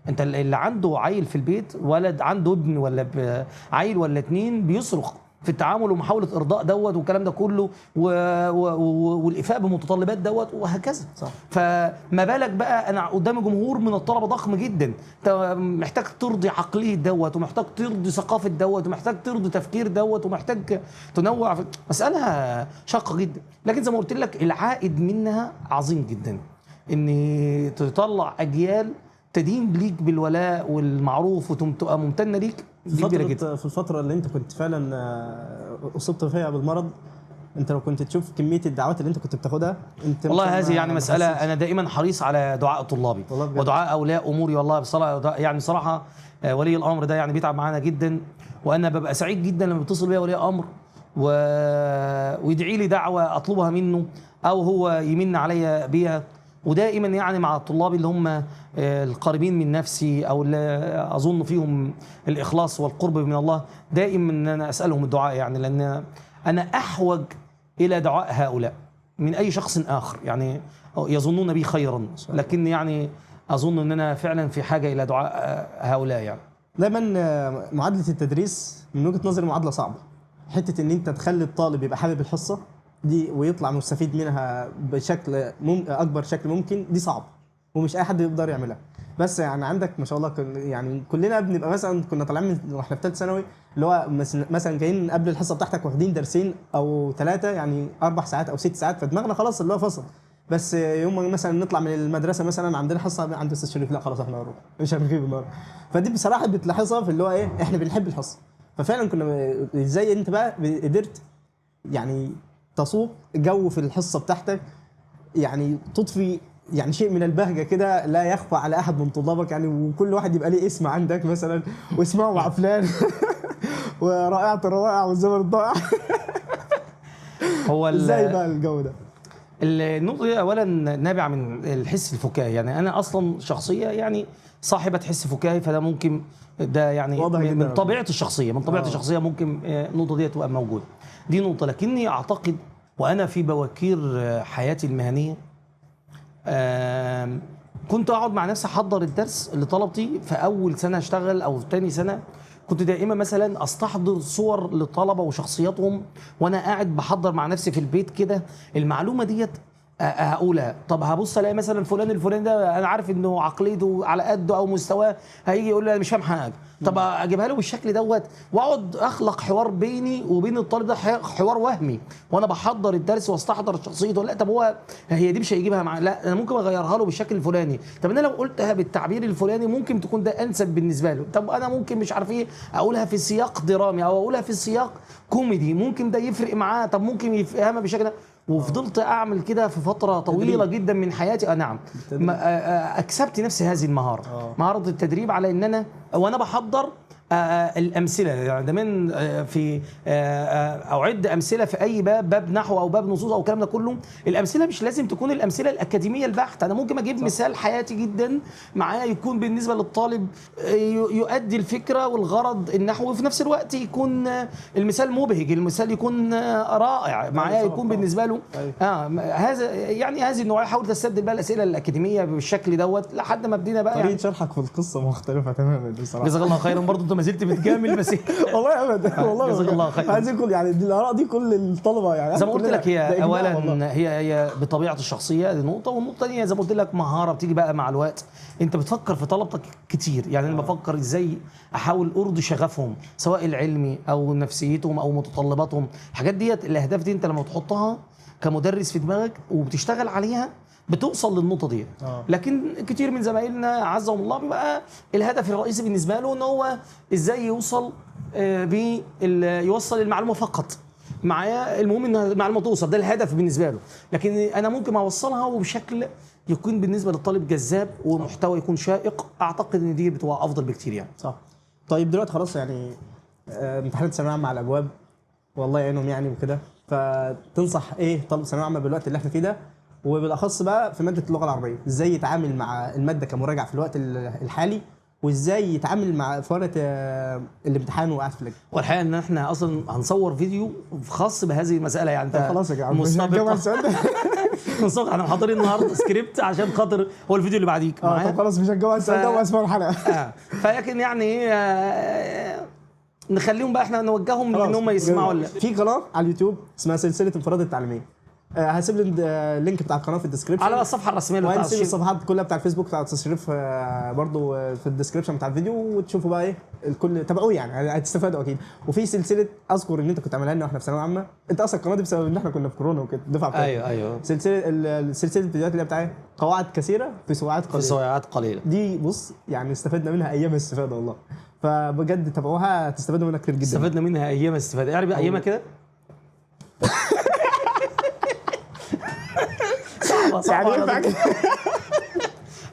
انت اللي عنده عيل في البيت، ولد عنده ابن ولا عيل ولا اتنين، بيصرخ في التعامل ومحاوله ارضاء دوت والكلام ده كله والايفاء بمتطلبات دوت وهكذا. صح. فما بالك بقى انا قدامي جمهور من الطلبه ضخم جدا، انت محتاج ترضي عقليه دوت، ومحتاج ترضي ثقافه دوت، ومحتاج ترضي تفكير دوت، ومحتاج تنوع في مساله شاقه جدا. لكن زي ما قلت لك العائد منها عظيم جدا، ان تطلع اجيال تدين ليك بالولاء والمعروف وتبقى ممتنه ليك. في الفتره اللي انت كنت فعلا اصبت فيها بالمرض، انت لو كنت تشوف كميه الدعوات اللي انت كنت بتاخدها، انت والله هذه يعني مساله انا دائما حريص على دعاء طلابي ودعاء اولياء اموري. والله بصراحه يعني صراحه ولي الامر ده يعني بيتعب معانا جدا، وانا ببقى سعيد جدا لما بيتصل بيا ولي امر ويدعي لي دعوه اطلبها منه او هو يمن عليا بيها. ودائما يعني مع الطلاب اللي هم القريبين من نفسي او اللي اظن فيهم الاخلاص والقرب من الله، دائما ان انا اسالهم الدعاء، يعني لان انا احوج الى دعاء هؤلاء من اي شخص اخر. يعني يظنون بي خيرا، لكن يعني اظن ان انا فعلا في حاجه الى دعاء هؤلاء. يعني دايما معادله التدريس من وجهه نظري معادله صعبه، حته ان انت تخلي الطالب يبقى حابب الحصه دي ويطلع مستفيد منها بشكل اكبر شكل ممكن، دي صعب ومش اي حد يقدر يعملها. بس يعني عندك ما شاء الله يعني كلنا بنبقى مثلا كنا طالعين واحنا في ثالثه ثانوي اللي هو مثلا جايين قبل الحصه بتاعتك واخدين درسين او 3 يعني 4 ساعات او 6 ساعات، فدماغنا خلاص اللي هو فصل. بس يوم ما مثلا نطلع من المدرسه مثلا عندنا حصه عند استاذ شريف، لا خلاص احنا هنروح مش هنغيب النهارده. فدي بصراحه بتلاحظها في اللي هو ايه، احنا بنحب الحصه. ففعلا كنا ازاي انت بقى قدرت يعني تسوق جو في الحصه بتاعتك، يعني تضفي يعني شيء من البهجه كده لا يخفى على احد من طلابك يعني، وكل واحد يبقى ليه اسم عندك مثلا واسمعوا مع فلان ورائعه الروائع والزمن الضائع. هو ازاي بقى الجو ده؟ النقطة دي أولا نابعة من الحس الفكاهي، يعني أنا أصلا شخصية يعني صاحبة حس فكاهي، فده ممكن ده يعني من طبيعة الشخصية، من طبيعة الشخصية ممكن النقطة دي تبقى موجودة. دي نقطة. لكني أعتقد وأنا في بواكير حياتي المهنية كنت أقعد مع نفسي أحضر الدرس لطلبتي في أول سنة أشتغل أو في تاني سنة. كنت دائما مثلا استحضر صور للطلبه وشخصياتهم وانا قاعد بحضر مع نفسي في البيت كده المعلومه ديت هقولها. طب هبص الاقي مثلا فلان الفلاني ده انا عارف انه عقليته على قده او مستواه، هيجي يقول لي انا مش فاهم حاجه، طب اجيبها له بالشكل دوت واقعد اخلق حوار بيني وبين الطالب ده، حوار وهمي وانا بحضر الدرس واستحضر شخصيته. لا طب هي دي مش هيجيبها معاه، لا انا ممكن اغيرها له بالشكل الفلاني. طب انا لو قلتها بالتعبير الفلاني ممكن تكون ده انسب بالنسبه له. طب انا ممكن مش عارف ايه اقولها في سياق درامي او اقولها في سياق كوميدي، ممكن ده يفرق معاه، طب ممكن يفهمها بالشكل ده. وفضلت اعمل كده في فتره طويله جدا من حياتي. نعم اكسبت نفسي هذه المهاره، مهاره التدريب على ان انا وانا بحضر الامثله. يعني دايما في اعد امثله في اي باب نحو او باب نصوص او الكلام ده كله. الامثله مش لازم تكون الامثله الاكاديميه البحته، انا ممكن اجيب مثال حياتي جدا معايا يكون بالنسبه للطالب يؤدي الفكره والغرض النحوي، وفي نفس الوقت يكون المثال مبهج، المثال يكون رائع معايا، يكون بالنسبه له هذا يعني هذه النوعيه. حاولت استبدل بقى الاسئله الاكاديميه بالشكل دوت لحد ما بدينا بقى طريقه شرحك في القصه مختلفه تماما بصراحه. جزاك الله خيرا. برضه ما زلت بتجامل بس والله ابدا والله جزاك الله خير. عايزين كل يعني الاراء دي كل الطلبه يعني زي ما قلت لك هي اولا هي بطبيعه الشخصيه، دي نقطه. والنقطه الثانيه زي ما قلت لك مهاره بتيجي بقى مع الوقت. انت بتفكر في طلبتك كتير، يعني انا بفكر ازاي احاول ارضي شغفهم سواء العلمي او نفسيتهم او متطلباتهم. الحاجات ديت الاهداف دي انت لما تحطها كمدرس في دماغك وبتشتغل عليها بتوصل للنقطه دي. لكن كتير من زمايلنا عزهم الله بيبقى الهدف الرئيسي بالنسبه له ان هو ازاي يوصل المعلومه فقط معايا، المهم ان المعلومه توصل، ده الهدف بالنسبه له. لكن انا ممكن اوصلها وبشكل يكون بالنسبه للطالب جذاب ومحتوى يكون شائق. اعتقد ان دي بتبقى افضل بكتير يعني. صح. طيب دلوقتي خلاص يعني امتحانات ثانويه عامه على الابواب، والله يعينهم يعني وكده، فتنصح ايه طالب ثانويه عامه بالوقت اللي احنا فيه ده، وبالاخص بقى في ماده اللغه العربيه، ازاي يتعامل مع الماده كمراجعه في الوقت الحالي، وازاي يتعامل مع في ورقه الامتحان وقاعد في اللجنه؟ والحقيقه ان احنا اصلا هنصور فيديو خاص بهذه المساله. يعني انت خلاص يا جماعه مستبق بالظبط. احنا محضرين النهارده سكريبت عشان خاطر هو الفيديو اللي بعديك طب خلاص مش هنجاوب السؤال ده واسمعوا الحلقه. فلكن يعني نخليهم بقى احنا نوجههم ان هم يسمعوا. في قناه على اليوتيوب اسمها سلسله انفراد التعليميه، هسيب اللينك بتاع القناه في الديسكربشن على الصفحه الرسميه بتاعت وهنسيب الصفحات كلها بتاع الفيسبوك بتاع استاذ شريف برضو في الديسكربشن بتاع الفيديو، وتشوفوا بقى ايه الكل تابعوه يعني هتستفادوا اكيد. وفي سلسله اذكر ان انت كنت عاملها لنا واحنا في ثانويه عامه، انت اصلا القناه دي بسبب ان احنا كنا في كورونا وكده الدفعه بتاعتنا. ايوه سلسله الفيديوهات اللي بتاعت قواعد كثيره في سواعات قليله دي بص يعني استفدنا منها ايام استفاده والله، فبجد تابعوها هتستفادوا منها كتير جدا. استفدنا منها ايام استفاده، اعرف ايامها كده يعني ينفع كده.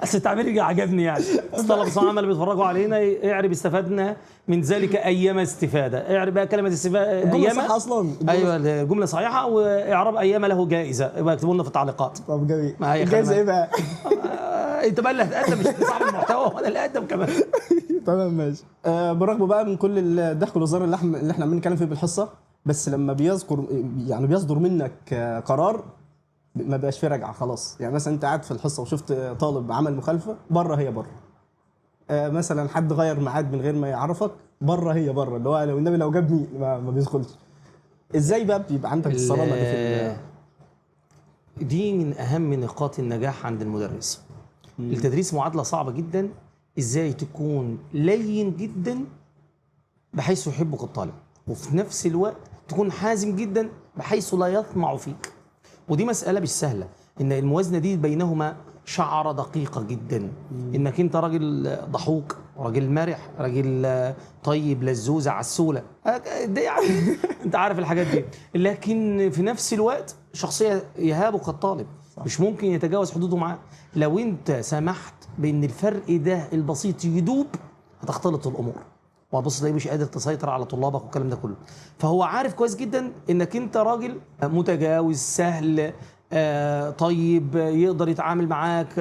اصل التعبير عجبني يعني. الطلبه صراحه اللي بيتفرجوا علينا اعرب استفدنا من ذلك ايام استفاده. اعرب بقى كلمه استفاده الجمله صح اصلا. ايوه الجمله صحيحه، واعراب ايام له جائزه يبقى اكتبوا لنا في التعليقات. طب جميل. الجائزه ايه بقى؟ انت بقى اللي هتقدم مش صاحب المحتوى وانا اللي هقدم كمان. تمام ماشي. بالرغم بقى من كل الضحك والهزار اللي احنا عمالين نتكلم فيه بالحصه، بس لما بيصدر منك قرار ما بقاش فيه رجعه خلاص. يعني مثلا انت قاعد في الحصه وشفت طالب عمل مخالفه، بره هي بره. مثلا حد غير ميعاد من غير ما يعرفك، بره هي بره، اللي هو لو النبي لو جابني ما بيدخلش. ازاي بقى بيبقى عندك الصرامه دي في دي من اهم نقاط النجاح عند المدرس. التدريس معادله صعبه جدا. ازاي تكون لين جدا بحيث يحبك الطالب، وفي نفس الوقت تكون حازم جدا بحيث لا يطمع فيك. ودي مساله مش سهله، ان الموازنه دي بينهما شعره دقيقه جدا. انك انت راجل ضحوك، راجل مرح، راجل طيب، لزوزه، عسوله، ده يعني انت عارف الحاجات دي. لكن في نفس الوقت شخصيه يهابك الطالب، مش ممكن يتجاوز حدوده معاه. لو انت سمحت بان الفرق ده البسيط يدوب، هتختلط الامور، وهتبص تلاقيه مش قادر تسيطر على طلابك والكلام ده كله. فهو عارف كويس جدا انك انت راجل متجاوز، سهل، طيب، يقدر يتعامل معاك،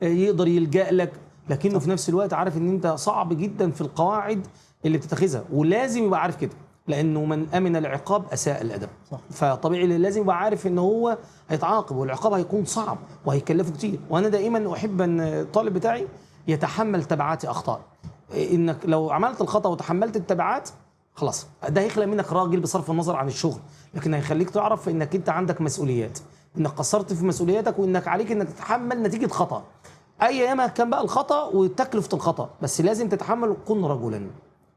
يقدر يلجأ لك، لكنه في نفس الوقت عارف ان انت صعب جدا في القواعد اللي بتتخذها، ولازم يبقى عارف كده، لانه من امن العقاب اساء الادب. صح. فطبيعي لازم يبقى عارف ان هو هيتعاقب، والعقاب هيكون صعب وهيكلفه كتير. وانا دائما احب ان الطالب بتاعي يتحمل تبعات اخطائه. انك لو عملت الخطا وتحملت التبعات، خلاص ده هيخلق منك راجل بصرف النظر عن الشغل، لكن هيخليك تعرف انك انت عندك مسؤوليات، انك قصرت في مسؤولياتك، وانك عليك انك تتحمل نتيجه خطا ايما كان بقى الخطا وتكلفه الخطا، بس لازم تتحمل. كن رجلا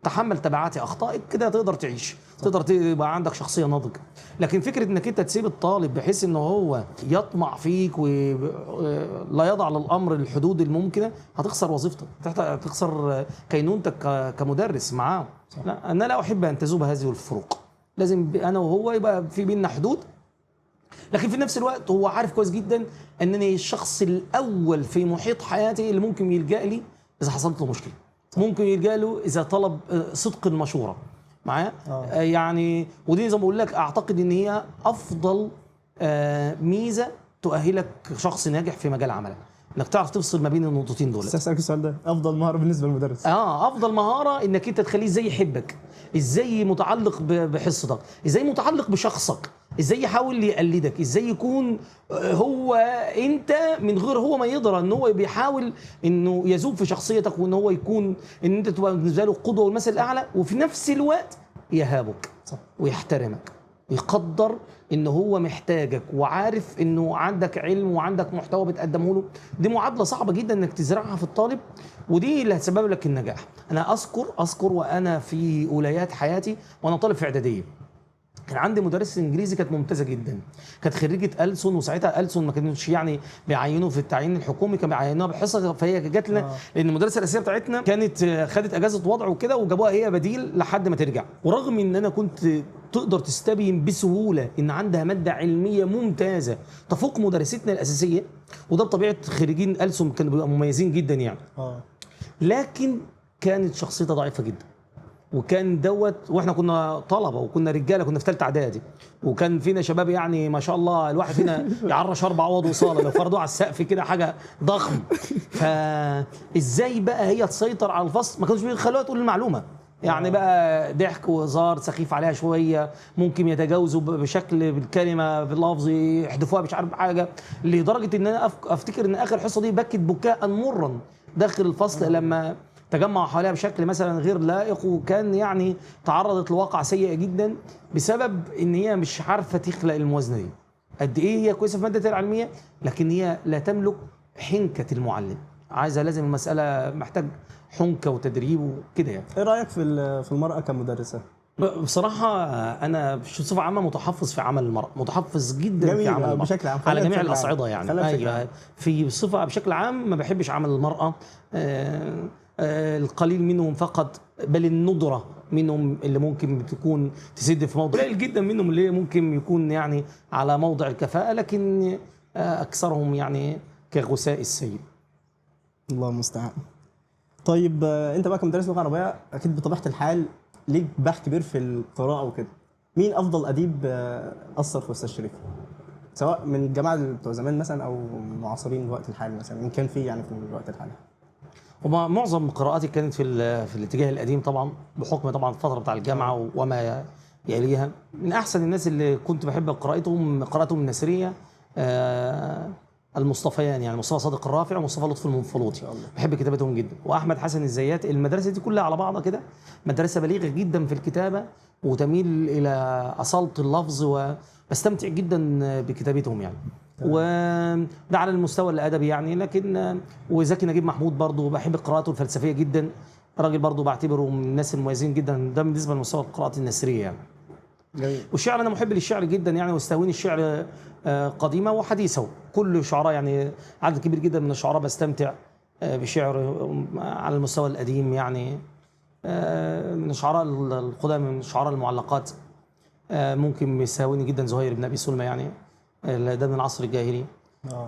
تحمل تبعات اخطائك، كده تقدر تعيش، تقدر تبقى عندك شخصيه ناضجه. لكن فكره انك انت تسيب الطالب بحيث ان هو يطمع فيك ولا يضع للامر الحدود الممكنه، هتخسر وظيفتك، هتخسر كينونتك كمدرس معاه. لا، انا لا احب ان تذوب هذه الفروق، لازم انا وهو يبقى في بيننا حدود. لكن في نفس الوقت هو عارف كويس جدا انني الشخص الاول في محيط حياتي اللي ممكن يلجأ لي اذا حصلت له مشكله، ممكن يلجأ له اذا طلب صدق المشوره معايا. يعني ودي زي ما بقول لك، اعتقد ان هي افضل ميزه تؤهلك شخص ناجح في مجال عملك، انك تعرف تفصل ما بين النقطتين دول. بس اسالك السؤال ده، افضل مهاره بالنسبه للمدرس؟ افضل مهاره انك انت تخليه ازاي يحبك، ازاي متعلق بحصتك، ازاي متعلق بشخصك، ازاي يحاول يقلدك، ازاي يكون هو انت من غير هو ما يدرى ان هو بيحاول انه يذوب في شخصيتك، وان هو يكون ان انت تبقى بالنسبه له القدوه والمثل الاعلى، وفي نفس الوقت يهابك ويحترمك ويقدر ان هو محتاجك، وعارف انه عندك علم وعندك محتوى بتقدمه له. دي معادله صعبه جدا انك تزرعها في الطالب، ودي اللي هتسبب لك النجاح. انا اذكر وانا في اوليات حياتي وانا طالب في اعداديه، كان عندي مدرسة انجليزي كانت ممتازة جدا، كانت خريجة ألسن، وساعتها ألسن ما كانوش يعني بيعينوا في التعيين الحكومي، كانوا بيعينوها بحصة، فهي جات لنا لأن المدرسة الأساسية بتاعتنا كانت خدت أجازة وضع وكده، وجابوها هي بديل لحد ما ترجع. ورغم إن أنا كنت تقدر تستبين بسهولة إن عندها مادة علمية ممتازة تفوق مدرستنا الأساسية، وده بطبيعة خريجين ألسن كانوا بيبقوا مميزين جدا يعني، لكن كانت شخصيتها ضعيفة جدا. وكان واحنا كنا طلبه وكنا رجاله، كنا في ثالثه اعدادي، وكان فينا شباب يعني ما شاء الله، الواحد فينا يعرش 4 اوض وصاله لو فرضوه على السقف كده، حاجه ضخم. فازاي بقى هي تسيطر على الفصل؟ ما كانوش بيخلوها تقول المعلومه، يعني بقى ضحك وهزار سخيف عليها شويه، ممكن يتجاوزوا بشكل بالكلمه باللفظ، يحدفوها مش عارف حاجه، لدرجه ان انا افتكر ان اخر حصه دي بكت بكاء مرا داخل الفصل لما تجمعوا حواليها بشكل مثلا غير لائق، وكان يعني تعرضت لواقع سيء جدا بسبب ان هي مش عارفه تخلق الموازنه دي. قد ايه هي كويسه في ماده العلميه، لكن هي لا تملك حنكه المعلم، عايزه لازم المساله محتاج حنكه وتدريب وكده يعني. ايه رايك في المراه كمدرسه؟ بصراحه انا بصفه عامه متحفظ في عمل المراه، متحفظ جدا في عمل المراه بشكل عام، على جميع الاصعده يعني. أيوة. في صفه بشكل عام ما بحبش عمل المراه، القليل منهم فقط، بل الندرة منهم اللي ممكن تكون تسد في موضوع، قليل جدا منهم اللي ممكن يكون يعني على موضع الكفاءة، لكن أكثرهم يعني كغثاء السيل. الله المستعان. طيب أنت بقى كمدرس لغة عربية أكيد بطبيعة الحال ليك باع كبير في القراءة وكده، مين أفضل أديب أثر في أستاذ شريف؟ سواء من الجماعة بتوع زمان مثلا أو معاصرين الوقت الحالي مثلا، إن كان في يعني في الوقت الحالي. معظم قراءاتي كانت في الاتجاه القديم طبعا، بحكم طبعا الفتره بتاع الجامعه وما يليها. من احسن الناس اللي كنت بحب قراءتهم النثريه المصطفيان، يعني مصطفى صادق الرافع ومصطفى لطفي المنفلوطي، بحب كتابتهم جدا، واحمد حسن الزيات. المدرسه دي كلها على بعضها كده مدرسه بليغه جدا في الكتابه، وتميل الى اصاله اللفظ، وبستمتع جدا بكتابتهم يعني. وده على المستوى الادبي يعني. لكن وزكي نجيب محمود برضه بحب قراءته الفلسفيه جدا، راجل برضه بعتبره من الناس المميزين جدا، ده بالنسبه لمستوى القراءات النثريه يعني. جميل. والشعر انا محب للشعر جدا يعني، واستهويني الشعر قديمه وحديثه، كل شعراء يعني عدد كبير جدا من الشعراء بستمتع بشعر على المستوى القديم يعني. من الشعراء القدامى، من شعراء المعلقات ممكن يساويني جدا زهير بن ابي سلمى يعني، ده من العصر الجاهلي.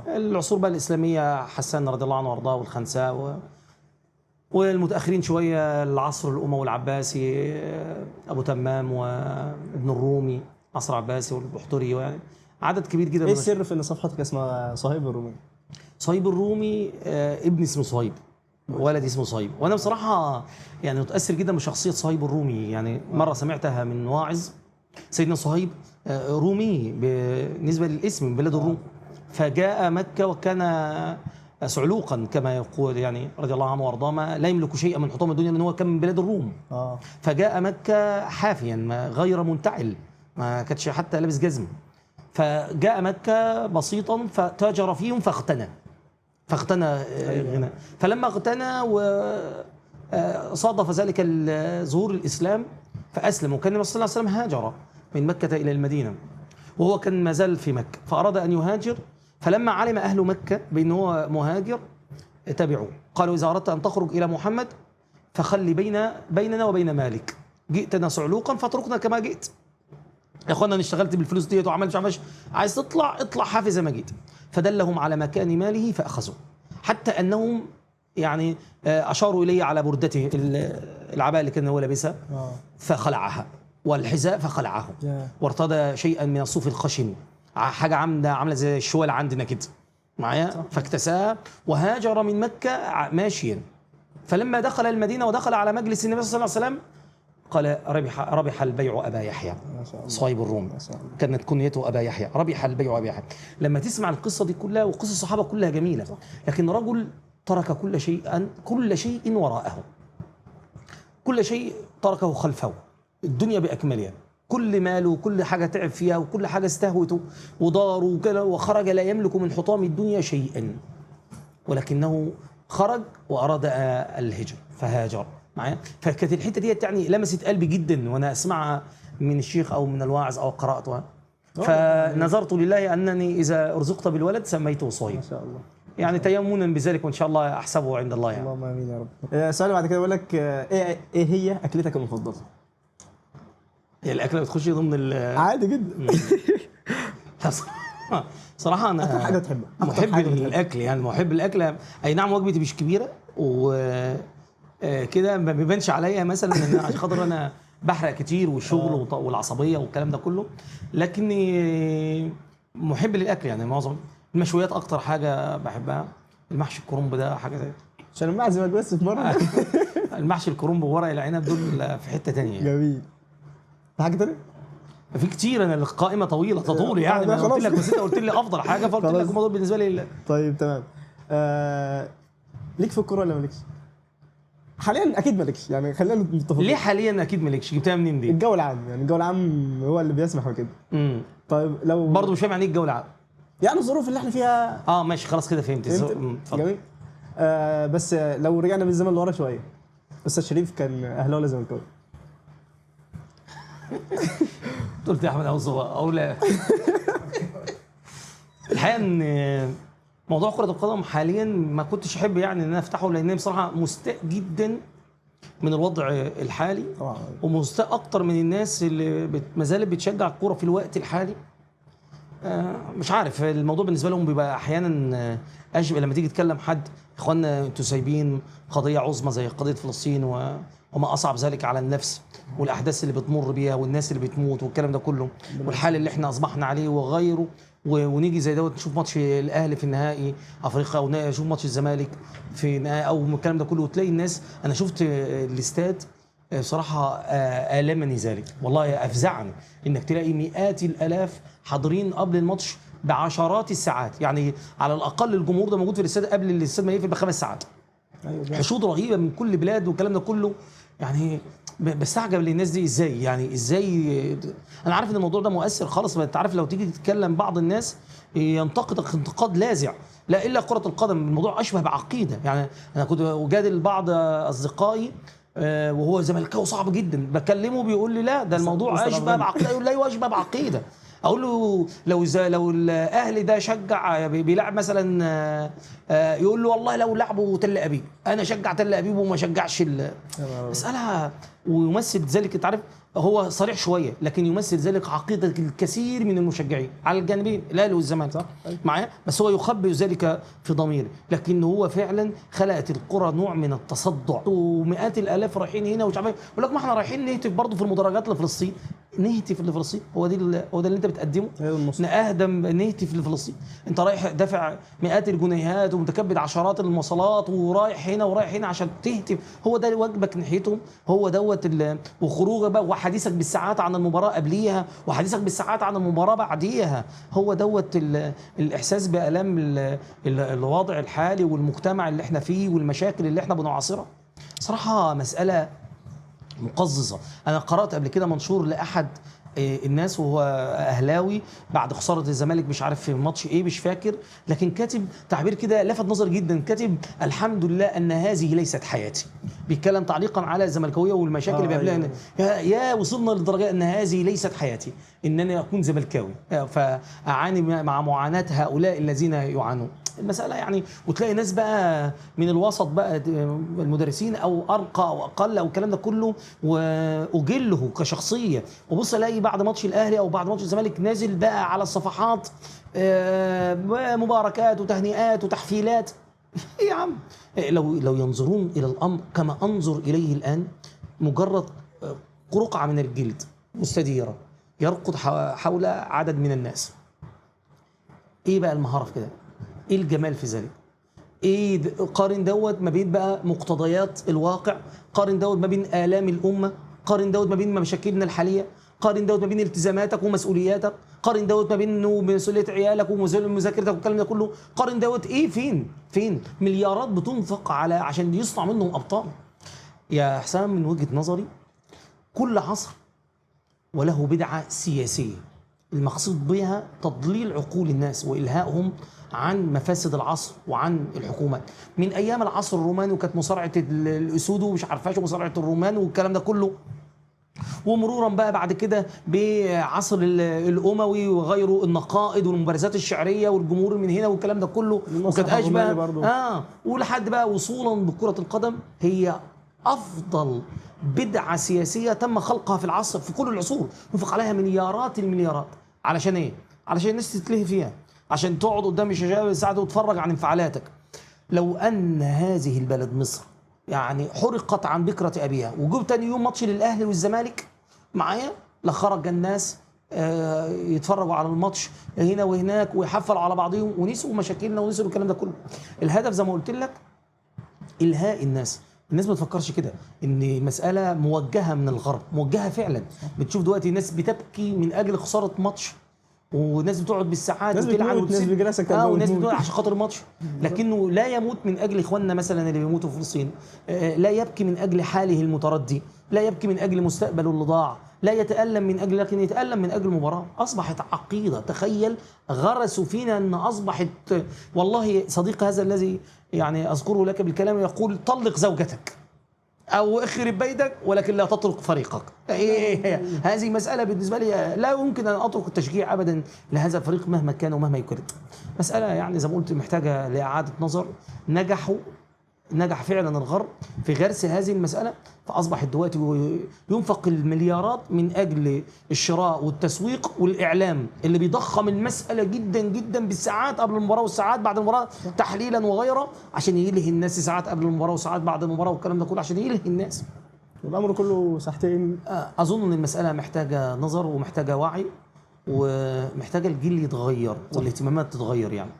العصور بقى الاسلاميه حسان رضي الله عنه وارضاه والخنساء والمتاخرين شويه العصر الاموي العباسي، ابو تمام وابن الرومي، عصر عباسي والبحتري يعني عدد كبير جدا. ايه السر في ان صفحتك اسمها صهيب الرومي؟ صهيب الرومي ابن اسمه صهيب، ولد اسمه صهيب. وانا بصراحه يعني متاثر جدا بشخصيه صهيب الرومي يعني. مره سمعتها من واعظ، سيدنا صهيب رومي بالنسبه للاسم من بلاد الروم، فجاء مكه وكان صعلوقا كما يقول يعني رضي الله عنه وارضاه، لا يملك شيئا من حطام الدنيا، من هو كان من بلاد الروم. فجاء مكه حافيا غير منتعل، ما كانش حتى لابس جزم. فجاء مكه بسيطا فتاجر فيهم فاغتنى غنى. فلما اغتنى وصادف ذلك ظهور الاسلام فاسلم، وكان النبي صلى الله عليه وسلم هاجر من مكه الى المدينه وهو كان ما زال في مكه، فاراد ان يهاجر. فلما علم اهل مكه بان هو مهاجر تبعوه، قالوا اذا اردت ان تخرج الى محمد فخلي بيننا وبين مالك، جئتنا صعلوقا فاتركنا كما جئت. يا اخوانا انا اشتغلت بالفلوس ديت وعملت مش عايز اطلع حافي زي ما جيت. فدلهم على مكان ماله فاخذوه، حتى انهم يعني اشاروا الي على بردته العباءه اللي كان هو لابسها فخلعها، والحذاء فخلعه، وارتدى شيئا من الصوف الخشن، حاجه عامله زي الشوال عندنا كده معايا، فاكتساها وهاجر من مكه ماشيا. فلما دخل المدينه ودخل على مجلس النبي صلى الله عليه وسلم قال ربح البيع ابا يحيى. صهيب الرومي كانت كنيته ابا يحيى، ربح البيع ابا يحيى. لما تسمع القصه دي كلها، وقصص الصحابه كلها جميله، لكن رجل ترك كل شيء وراءه، كل شيء تركه خلفه، الدنيا باكملها، كل ماله وكل حاجه تعب فيها وكل حاجه استهوته وداره وكذا، وخرج لا يملك من حطام الدنيا شيئا، ولكنه خرج واراد الهجر فهاجر معايا. فكانت الحته ديت يعني لمست قلبي جدا وانا اسمعها من الشيخ او من الواعظ او قراتها. فنظرت لله انني اذا ارزقت بالولد سميته صهيب. ما شاء الله. يعني تيمنا بذلك، وان شاء الله احسبه عند الله يعني. اللهم امين يا رب. السؤال بعد كده بقول لك ايه هي اكلتك المفضله؟ هي الاكله بتخش ضمن عادي جدا. صراحه انا اكتر حاجه بتحبها، محب الاكل يعني، محب الاكل. اي نعم وجبتي مش كبيره و كده ما بيبانش عليا مثلا ان عشان خاطر انا بحرق كتير والشغل والعصبيه والكلام ده كله، لكني محب للاكل يعني. معظم المشويات اكتر حاجه بحبها. المحشي الكرنب ده حاجه زي عشان لما اعزمك بس في مره. المحشي الكرنب وورق العنب دول في حته ثانيه. جميل. في حاجه ثانيه؟ في كتير، انا القائمه طويله تطول يعني. ما قلت لك، بس انت قلت لي افضل حاجه فقلت لك هم دول بالنسبه لي. طيب تمام. ليك في الكوره ولا مالكش؟ حاليا اكيد مالكش يعني، خلينا متفقين. ليه حاليا اكيد مالكش؟ جبتها منين دي؟ الجو العام يعني، الجو العام هو اللي بيسمح بكده. طيب لو برضه مش فاهم يعني ايه الجو العام؟ يعني الظروف اللي احنا فيها. ماشي خلاص كده فهمت. جميل. بس لو رجعنا بالزمن لورا شويه، استاذ شريف كان اهلاوي ولا زملكاوي؟ قلت يا احمد او لا. الحقيقه ان موضوع كره القدم حاليا ما كنتش احب يعني ان انا افتحه، لان بصراحه مستاء جدا من الوضع الحالي، ومستاء اكتر من الناس اللي ما زالت بتشجع الكوره في الوقت الحالي. مش عارف، الموضوع بالنسبه لهم بيبقى احيانا اشبه لما تيجي تكلم حد، اخوانا انتوا سايبين قضيه عظمى زي قضيه فلسطين وما اصعب ذلك على النفس، والاحداث اللي بتمر بيها والناس اللي بتموت والكلام ده كله، والحال اللي احنا اصبحنا عليه وغيره، ونيجي زي دوت نشوف ماتش الاهلي في النهائي افريقيا، او نشوف ماتش الزمالك في نهائي او الكلام ده كله، وتلاقي الناس. انا شفت الاستاد بصراحه المني ذلك، والله افزعني انك تلاقي مئات الالاف حاضرين قبل الماتش بعشرات الساعات، يعني على الاقل الجمهور ده موجود في الاستاد قبل الاستاد ما يقفل ب5 ساعات. حشود رهيبه من كل بلاد والكلام ده كله يعني. بستعجب للناس دي ازاي، يعني ازاي. انا عارف ان الموضوع ده مؤثر خالص، انت عارف لو تيجي تتكلم بعض الناس ينتقدك انتقاد لاذع. لا الا كرة القدم الموضوع اشبه بعقيدة. يعني انا كنت اجادل بعض اصدقائي وهو زملكاوي صعب جدا، بكلمه بيقول لي لا ده الموضوع اشبه بعقيدة. يقول لا ايوه اشبه بعقيدة. اقول له لو الاهلي ده شجع بيلعب مثلا يقول له والله لو لعبوا تل ابيب انا شجع تل ابيب وما شجعش مساله. ويمثل ذلك، انت عارف هو صريح شويه لكن يمثل ذلك عقيده الكثير من المشجعين على الجانبين الاهلي والزمالك صح معايا، بس هو يخبئ ذلك في ضميره. لكن هو فعلا خلقت الكره نوع من التصدع، ومئات الالاف رايحين هنا ومش عارف ايه. يقول لك ما احنا رايحين نهتف برضه في المدرجات لفلسطين. نهتف لفلسطين؟ هو ده اللي انت بتقدمه؟ نهدم نهتف لفلسطين؟ انت رايح دافع مئات الجنيهات ومتكبد عشرات المواصلات ورايح هنا ورايح هنا عشان تهتف؟ هو ده واجبك ناحيتهم؟ هو دوت وخروجك بقى وحديثك بالساعات عن المباراه قبليها وحديثك بالساعات عن المباراه بعديها؟ هو دوت الاحساس بالام الوضع الحالي والمجتمع اللي احنا فيه والمشاكل اللي احنا بنعاصرها؟ صراحه مساله مقززه. انا قرات قبل كده منشور لاحد الناس وهو اهلاوي بعد خساره الزمالك مش عارف في ماتش ايه مش فاكر، لكن كاتب تعبير كده لفت نظر جدا. كاتب الحمد لله ان هذه ليست حياتي. بيتكلم تعليقا على الزملكاويه والمشاكل اللي بيقابلها. يا وصلنا لدرجه ان هذه ليست حياتي، انني اكون زملكاوي فاعاني مع معاناه هؤلاء الذين يعانون. المسألة يعني، وتلاقي ناس بقى من الوسط بقى المدرسين أو أرقى أو أقل أو الكلام ده كله وأجله كشخصية، وبص ألاقي بعد ماتش الأهلي أو بعد ماتش الزمالك نازل بقى على الصفحات مباركات وتهنئات وتحفيلات. إيه يا عم؟ لو ينظرون إلى الأمر كما أنظر إليه الآن، مجرد رقعة من الجلد مستديرة يرقد حول عدد من الناس. إيه بقى المهارة في كده؟ ايه الجمال في ذلك؟ ايه قارن دوت ما بين بقى مقتضيات الواقع، قارن دوت ما بين آلام الأمة، قارن دوت ما بين مشاكلنا الحالية، قارن دوت ما بين التزاماتك ومسؤولياتك، قارن دوت ما بين مسؤولية عيالك ومذاكرتك والكلام ده كله، قارن دوت ايه فين مليارات بتنفق عشان يصنع منهم أبطال. يا حسام من وجهة نظري كل عصر وله بدعة سياسية المقصود بها تضليل عقول الناس وإلهائهم عن مفاسد العصر وعن الحكومات. من ايام العصر الروماني وكانت مصارعه الاسود ومش عارفاش ومصارعه الرومان والكلام ده كله، ومرورا بقى بعد كده بعصر الاموي وغيره، النقائد والمبارزات الشعريه والجمهور من هنا والكلام ده كله، وكانت اشبه ولحد بقى وصولا بكره القدم هي افضل بدعه سياسيه تم خلقها في العصر في كل العصور، ينفق عليها مليارات المليارات. علشان ايه؟ علشان الناس تتلهي فيها، عشان تقعد قدام الشاشة ساعة وتتفرج عن انفعالاتك. لو أن هذه البلد مصر يعني حرقت عن بكرة أبيها وجب تاني يوم ماتش للأهلي والزمالك معايا لخرج الناس يتفرجوا على الماتش هنا وهناك ويحفلوا على بعضهم ونسوا مشاكلنا ونسوا الكلام ده كله. الهدف زي ما قلت لك إلهاء الناس ما تفكرش كده ان مسألة موجهة من الغرب، موجهة فعلا. بتشوف دلوقتي ناس بتبكي من أجل خسارة ماتش، وناس بتقعد بالساعات وتلعب وناس وناس بتموت عشان خاطر الماتش، لكنه لا يموت من اجل اخواننا مثلا اللي بيموتوا في فلسطين، لا يبكي من اجل حاله المتردي، لا يبكي من اجل مستقبله اللي ضاع، لا يتألم من اجل، لكن يتألم من اجل مباراة اصبحت عقيدة. تخيل غرسوا فينا ان اصبحت، والله صديق هذا الذي يعني اذكره لك بالكلام يقول طلق زوجتك او اخرب بيتك ولكن لا تترك فريقك. هذه مسألة بالنسبة لي لا يمكن ان اترك التشجيع ابدا لهذا الفريق مهما كان ومهما يكون. مسألة يعني زي ما قلت محتاجة لإعادة نظر. نجح فعلا الغرب في غرس هذه المسألة، فأصبحت دلوقتي ينفق المليارات من أجل الشراء والتسويق والإعلام اللي بيضخم المسألة جدا جدا بالساعات قبل المباراة والساعات بعد المباراة تحليلا وغيره، عشان يلهي الناس ساعات قبل المباراة وساعات بعد المباراة والكلام ده كله عشان يلهي الناس. والأمر كله ساعتين. أظن أن المسألة محتاجة نظر ومحتاجة وعي ومحتاجة الجيل يتغير والاهتمامات تتغير يعني.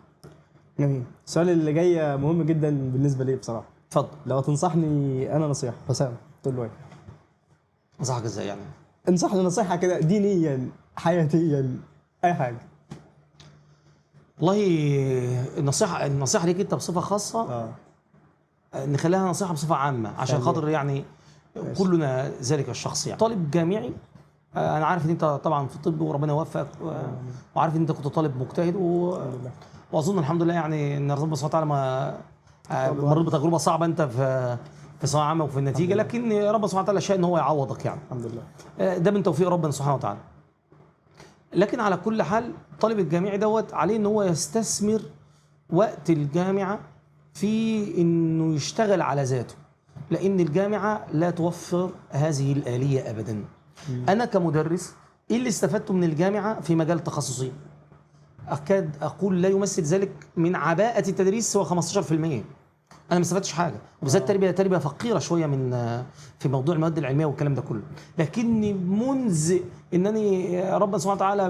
جميل. السؤال اللي جاي مهم جدا بالنسبه لي بصراحه. اتفضل. لو تنصحني انا نصيحه حسام تقول له ايه؟ انصحك ازاي يعني؟ انصحني نصيحه كده دينيا حياتيا اي حاجه. والله النصيحه ليك انت بصفه خاصه نخليها نصيحه بصفه عامه عشان خاطر يعني كلنا ذلك الشخص يعني. طالب جامعي، انا عارف ان انت طبعا في طب وربنا يوفقك، وعارف ان انت كنت طالب مجتهد واظن الحمد لله يعني ان ربنا سبحانه وتعالى ما مريت بتجربه صعبه انت في ثانويه عامه وفي النتيجه، لكن ربنا سبحانه وتعالى شاء ان هو يعوضك يعني. الحمد لله. ده من توفيق ربنا سبحانه وتعالى. لكن على كل حال طالب الجامعي دوت عليه ان هو يستثمر وقت الجامعه في انه يشتغل على ذاته، لان الجامعه لا توفر هذه الآلية ابدا. انا كمدرس ايه اللي استفدته من الجامعه في مجال تخصصي؟ اكاد اقول لا يمثل ذلك من عباءه التدريس سوى 15%. انا ما استفدتش حاجه، وبالذات تربيه فقيره شويه من في موضوع المواد العلميه والكلام ده كله. لكني منذ انني ربنا سبحانه وتعالى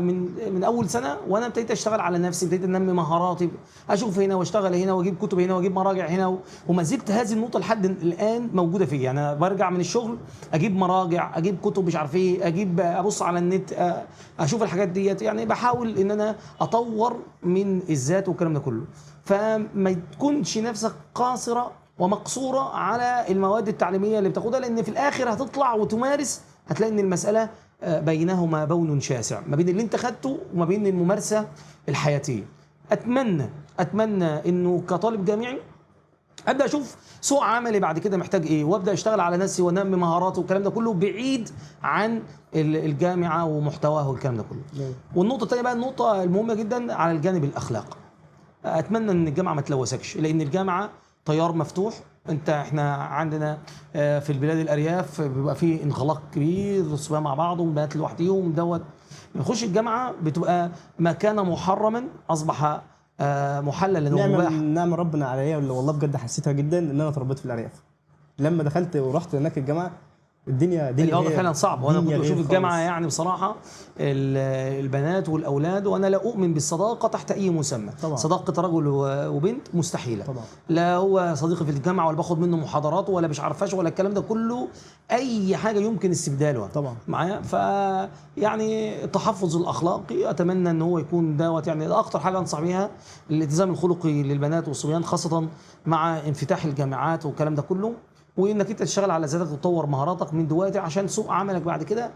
من اول سنه وانا ابتديت اشتغل على نفسي، ابتديت انمي مهاراتي، اشوف هنا واشتغل هنا واجيب كتب هنا واجيب مراجع هنا، وما زلت هذه النقطه لحد الان موجوده فيا. يعني أنا برجع من الشغل اجيب مراجع، اجيب كتب مش عارف ايه، ابص على النت، اشوف الحاجات ديت. يعني بحاول ان انا اطور من الذات والكلام ده كله، فما تكونش نفسك قاصره ومقصوره على المواد التعليميه اللي بتاخدها، لان في الاخر هتطلع وتمارس هتلاقي ان المساله بينهما بون شاسع ما بين اللي انت خدته وما بين الممارسه الحياتيه. اتمنى انه كطالب جامعي ابدا اشوف سوق عملي بعد كده محتاج ايه، وابدا اشتغل على نفسي وانمي مهاراتي والكلام ده كله بعيد عن الجامعه ومحتواها والكلام ده كله. والنقطه الثانيه بقى النقطه المهمه جدا على الجانب الاخلاقي. اتمنى ان الجامعه ما تلوثكش، لان الجامعه تيار مفتوح. احنا عندنا في البلاد الارياف بيبقى فيه انغلاق كبير، الصبيان مع بعض والبنات لوحديهم دوت. بنخش الجامعه بتبقى مكان محرما اصبح محللا ومباح. نعم ربنا عليا والله بجد حسيتها جدا ان انا اتربيت في الارياف. لما دخلت ورحت هناك الجامعه الدنيا الوضع فعلا صعب، وانا كنت بشوف الجامعه يعني بصراحه البنات والاولاد، وانا لا اؤمن بالصداقه تحت اي مسمى. طبعا. صداقه رجل وبنت مستحيله. طبعا. لا هو صديقي في الجامعه ولا باخد منه محاضراته ولا مش عارفاش ولا الكلام ده كله، اي حاجه يمكن استبداله طبعا معايا. ف يعني التحفظ الاخلاقي اتمنى ان هو يكون دوت. يعني ده اكتر حاجه انصح بيها، الالتزام الخلقي للبنات والصبيان خاصه مع انفتاح الجامعات والكلام ده كله، وانك انت تشتغل على ذاتك وتطور مهاراتك من دلوقتي عشان سوق عملك بعد كده.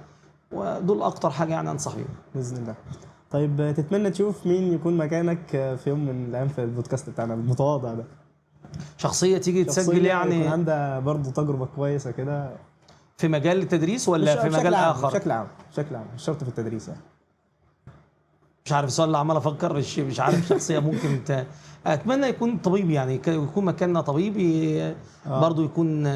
ودول اكتر حاجه يعني انصح بيهم باذن الله. طيب تتمنى تشوف مين يكون مكانك في يوم من الايام في البودكاست بتاعنا المتواضع ده؟ شخصيه تيجي تسجل يعني يكون عندها برضه تجربه كويسه كده في مجال التدريس ولا في مجال اخر؟ بشكل عام مش شرط في التدريس يعني. مش عارف السؤال اللي عمال افكر، مش عارف شخصيه ممكن اتمنى يكون طبيب، يعني يكون مكاننا طبيب برضه يكون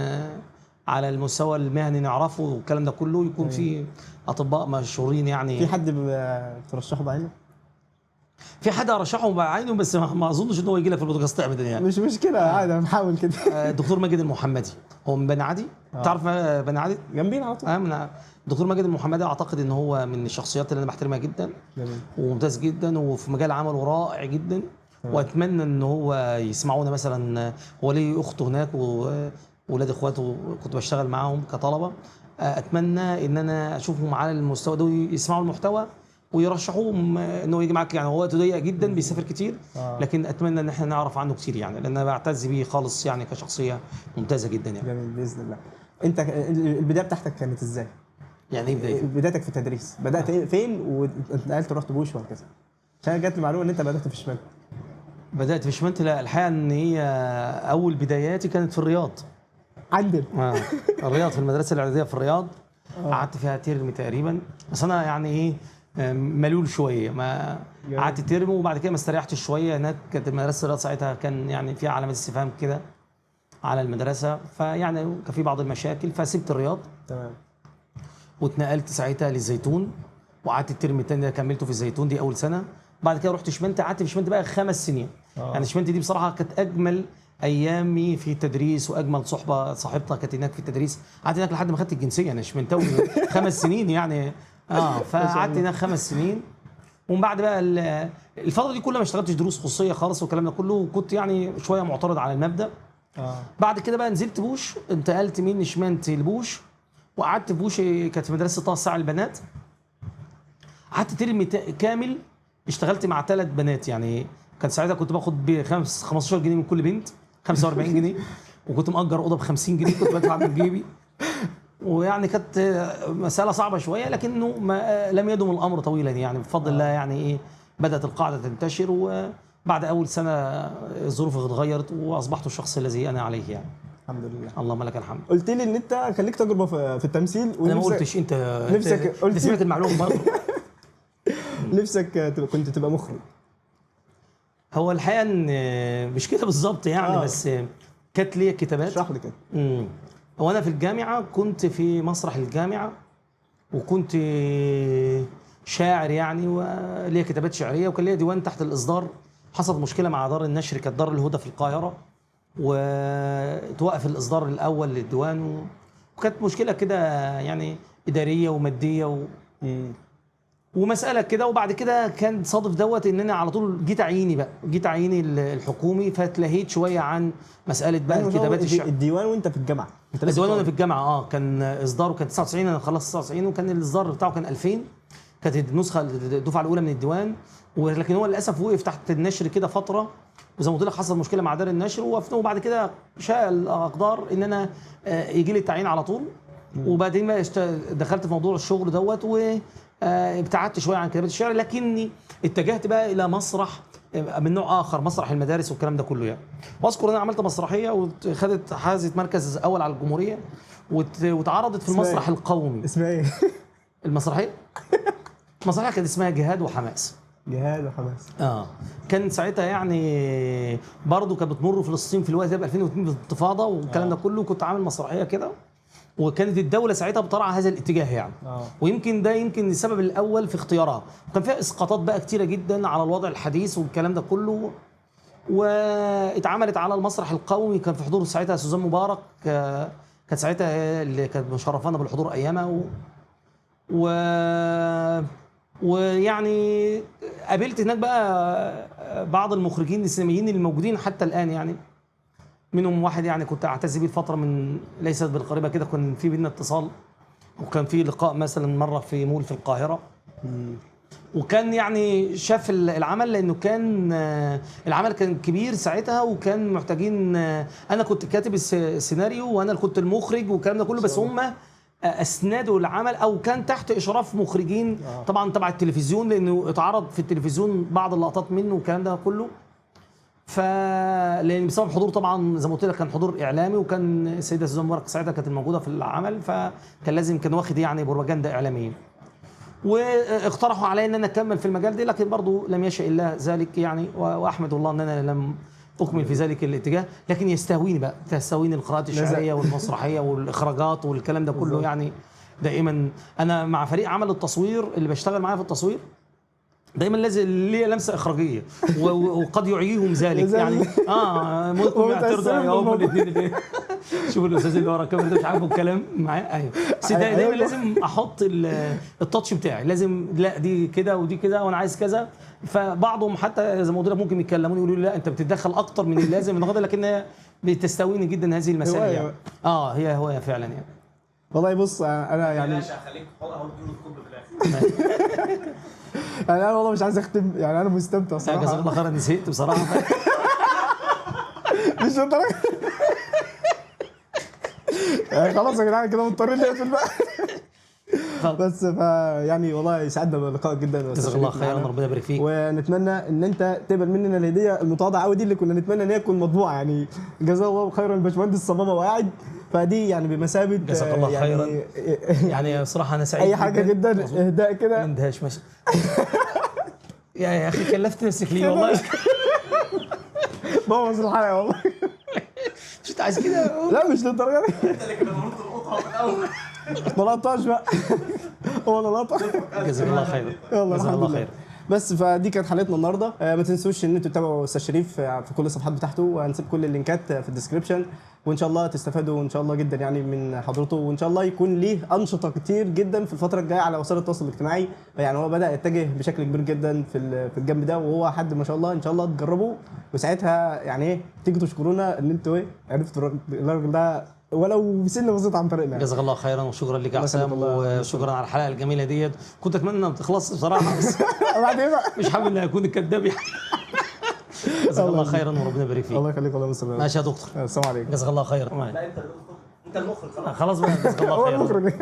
على المستوى المهني نعرفه والكلام ده كله، يكون في اطباء مشهورين يعني. في حد ترشحه بعينه؟ في حد ارشحه بعينه بس ما اظنش ان هو يجي لك في البودكاست ابدا يعني. مش مشكله عادي هنحاول كده. الدكتور ماجد المحمدي هو من بني عدي. تعرف بني عدي؟ جنبينا على طول. من الدكتور ماجد المحمدي اعتقد ان هو من الشخصيات اللي انا بحترمها جدا. جميل. وممتاز جدا وفي مجال عمله رائع جدا. واتمنى ان هو يسمعونا مثلا. هو ليه اخته هناك واولاد اخواته كنت بشتغل معاهم كطلبه. اتمنى ان انا اشوفهم على المستوى ده يسمعوا المحتوى ويرشحوهم انه يجي معاك. يعني هو وقته ضيق جدا بيسافر كتير. لكن اتمنى ان احنا نعرف عنه كتير يعني، لان انا بعتز بيه خالص يعني كشخصيه ممتازه جدا يعني. جميل باذن الله. انت البدايه بتاعتك كانت ازاي؟ يعني ايه بدايتك؟ بدايتك في التدريس بدات فين واتنقلت رحت بوش وهكذا؟ عشان جات لي معلومه ان انت بدات في شمال. بدات في شمال. لا الحقيقه ان هي اول بداياتي كانت في الرياض. عندنا الرياض في المدرسه الاعداديه في الرياض. قعدت فيها ترم تقريبا، بس انا يعني ايه ملول شويه، ما قعدت ترم وبعد كده ما استريحتش شويه. هناك كانت مدرسه الرياض ساعتها كان يعني فيها علامات استفهام كده على المدرسه، فيعني كان في بعض المشاكل فسبت الرياض. تمام. واتنقلت ساعتها للزيتون، وقعدت الترم الثاني ده كملته في الزيتون، دي اول سنه. بعد كده رحت شمنت، قعدت في شمنت بقى 5 سنين. يعني شمنت دي بصراحه كانت اجمل ايامي في التدريس واجمل صاحبتها كانت هناك في التدريس. قعدت هناك لحد ما خدت الجنسيه. انا شمنتاوي 5 سنين يعني. فقعدت هناك 5 سنين. ومن بعد بقى الفتره دي كلها ما اشتغلتش دروس خصوصيه خالص والكلام ده كله، وكنت يعني شويه معترض على المبدا. بعد كده بقى نزلت بوش، انتقلت من شمنت لبوش، وقعدت في بوش كانت في مدرسه طه الساعه البنات. قعدت ترم كامل اشتغلت مع 3 بنات. يعني كان ساعتها كنت باخد ب 15 جنيه من كل بنت، 45 جنيه، وكنت مأجر اوضه ب 50 جنيه كنت بدفع من جيبي. ويعني كانت مسألة صعبة شوية، لكنه ما لم يدم الأمر طويلا يعني بفضل الله. يعني إيه، بدأت القاعدة تنتشر، وبعد أول سنة الظروف اتغيرت وأصبحت الشخص الذي أنا عليه يعني. الحمد لله. اللهم لك الحمد. قلت لي ان انت كان ليك تجربه في التمثيل، أنا ما قلتش أنت نفسك أنت سمعت المعلومة برضه. نفسك كنت تبقى مخرج. هو الحقيقة إن مش كده بالظبط يعني، بس كانت لي كتابات. اشرح لي كده. هو أنا في الجامعة كنت في مسرح الجامعة، وكنت شاعر يعني، وليا كتابات شعرية، وكان ليا ديوان تحت الإصدار. حصلت مشكلة مع دار النشر، كانت دار الهدى في القاهرة، وتوقف الإصدار الأول للديوان، وكانت مشكلة كده يعني إدارية ومادية ومسألة كده. وبعد كده كان صادف دوت ان انا على طول جيت عيني الحكومي، فاتلهيت شويه عن مسألة بقى الكتابات الشعر. الديوان وانت في الجامعة؟ الديوان وانا في الجامعة كان اصداره كان 99، انا خلصت 99، وكان الاصدار بتاعه كان 2000، كانت النسخة الدفعة الأولى من الديوان. ولكن هو للأسف وقف تحت النشر كده فترة، وزي ما قلت لك حصل مشكلة مع دار النشر ووقفنا، وبعد كده شاء الأقدار ان انا يجي لي التعيين على طول. وبعدين بقى دخلت في موضوع الشغل دوت، ابتعدت شويه عن كتابه الشعر، لكني اتجهت بقى الى مسرح من نوع اخر، مسرح المدارس والكلام ده كله يعني. واذكر ان انا عملت مسرحيه وخدت حازت مركز اول على الجمهوريه، واتعرضت في المسرح القومي. اسمها ايه؟ المسرحيه كانت اسمها جهاد وحماس. جهاد وحماس. كان ساعتها يعني برضه كانت بتمر فلسطين في الوقت ده ب 2002 بالانتفاضه والكلام ده كله. كنت عامل مسرحيه كده، وكانت الدولة ساعتها بترعى هذا الاتجاه يعني. ويمكن ده السبب الأول في اختيارها. وكان فيها إسقاطات بقى كتيرة جدا على الوضع الحديث والكلام ده كله، واتعملت على المسرح القومي. كان في حضور ساعتها سوزان مبارك، كانت ساعتها اللي كانت مشرفانا بالحضور أيامها، ويعني قابلت هناك بقى بعض المخرجين السينمائيين الموجودين حتى الآن يعني. منهم واحد يعني كنت اعتز بيه الفتره من ليست بالقريبه كده، كان في بينا اتصال، وكان في لقاء مثلا مره في مول في القاهره. وكان يعني شاف العمل، لانه كان العمل كان كبير ساعتها، وكان محتاجين انا كنت كاتب السيناريو وانا اللي كنت المخرج والكلام ده كله، بس هم اسندوا العمل، او كان تحت اشراف مخرجين طبعا تبع التلفزيون، لانه اتعرض في التلفزيون بعض اللقطات منه والكلام ده كله. لان بسبب حضور طبعا زي ما قلت لك كان حضور اعلامي، وكان السيده سوزان مبارك ساعتها كانت موجوده في العمل، فكان لازم كان واخد يعني بروباجندا اعلاميه. واقترحوا علي ان انا اكمل في المجال ده، لكن برضه لم يشاء الله ذلك يعني، واحمد الله ان انا لم اكمل في ذلك الاتجاه. لكن تستهويني القراءات الشعريه والمسرحيه والاخراجات والكلام ده كله يعني. دائما انا مع فريق عمل التصوير اللي بشتغل معاه في التصوير، دايما لازم ليه لمسه اخراجيه، وقد يعييهم ذلك يعني. ممكن يعترضوا هم الاثنين. شوف الاستاذ اللي ورا الكاميرا ده مش عارف الكلام معاه. ايوه، بس دايما لازم احط التاتش بتاعي، لازم لا دي كده ودي كده وانا عايز كذا. فبعضهم حتى زي ما قلت لك ممكن يتكلموني يقولوا لي لا انت بتتدخل اكتر من اللازم النهارده، لكن بتستهويني جدا هذه المسائل يعني. هي هوايه فعلا يعني. والله بص انا يعني هخليك اقول الكوب في الاخر. انا والله مش عايز اختم يعني، انا مستمتع صراحه. جزاك الله خير، انا زهقت بصراحه. مش للدرجه. خلاص يا جدعان كده مضطرين نقفل بقى. بس يعني والله سعدنا باللقاء جدا. جزاك الله خيرا، ربنا يبارك فيك. ونتمنى ان انت تقبل مننا الهديه المتواضعه قوي دي، اللي كنا نتمنى ان هي تكون مطبوعه يعني. جزاه الله خيرا الباشمهندس صبابه وقاعد، فدي يعني بمثابه جزاك الله خيرا. يعني صراحه انا سعيد اي حاجه جدا اهداء كده. اندهاش ماشي. يا اخي كلفت نفسك ليه والله. بوظ الحلقه والله. مش انت عايز كده؟ لا مش للدرجه دي. انت اللي كنا المفروض تلقطها من الاول. ما لقطاش بقى. هو انا لقطه. جزاك الله خير. يلا الحمد لله. بس فدي كانت حلقتنا النهارده. ما تنسوش ان انتوا تتابعوا استاذ شريف في كل الصفحات بتاعته، وهنسيب كل اللينكات في الديسكربشن، وان شاء الله تستفادوا ان شاء الله جدا يعني من حضرته، وان شاء الله يكون ليه انشطه كتير جدا في الفتره الجايه على وسائل التواصل الاجتماعي. يعني هو بدا يتجه بشكل كبير جدا في الجنب ده، وهو حد ما شاء الله. ان شاء الله تجربوا، وساعتها يعني ايه تيجوا تشكرونا ان انتوا عرفتوا الراجل ده ولو بسنه بسيطه عن طريقنا. جزاك الله خيرا، وشكرا لك يا حسام، وشكرا على الحلقه الجميله ديت. كنت اتمنى انها ما تخلصش بصراحه، بس بعدين بقى مش حابب اني اكون الكذاب يعني. جزاك الله خيرا وربنا يبارك فيك. الله يخليك والله. ماشي يا دكتور. السلام عليكم. جزاك الله خيرا. لا انت اللي انت المخرج خلاص. خلاص بقى جزاك الله هو خير. المخرج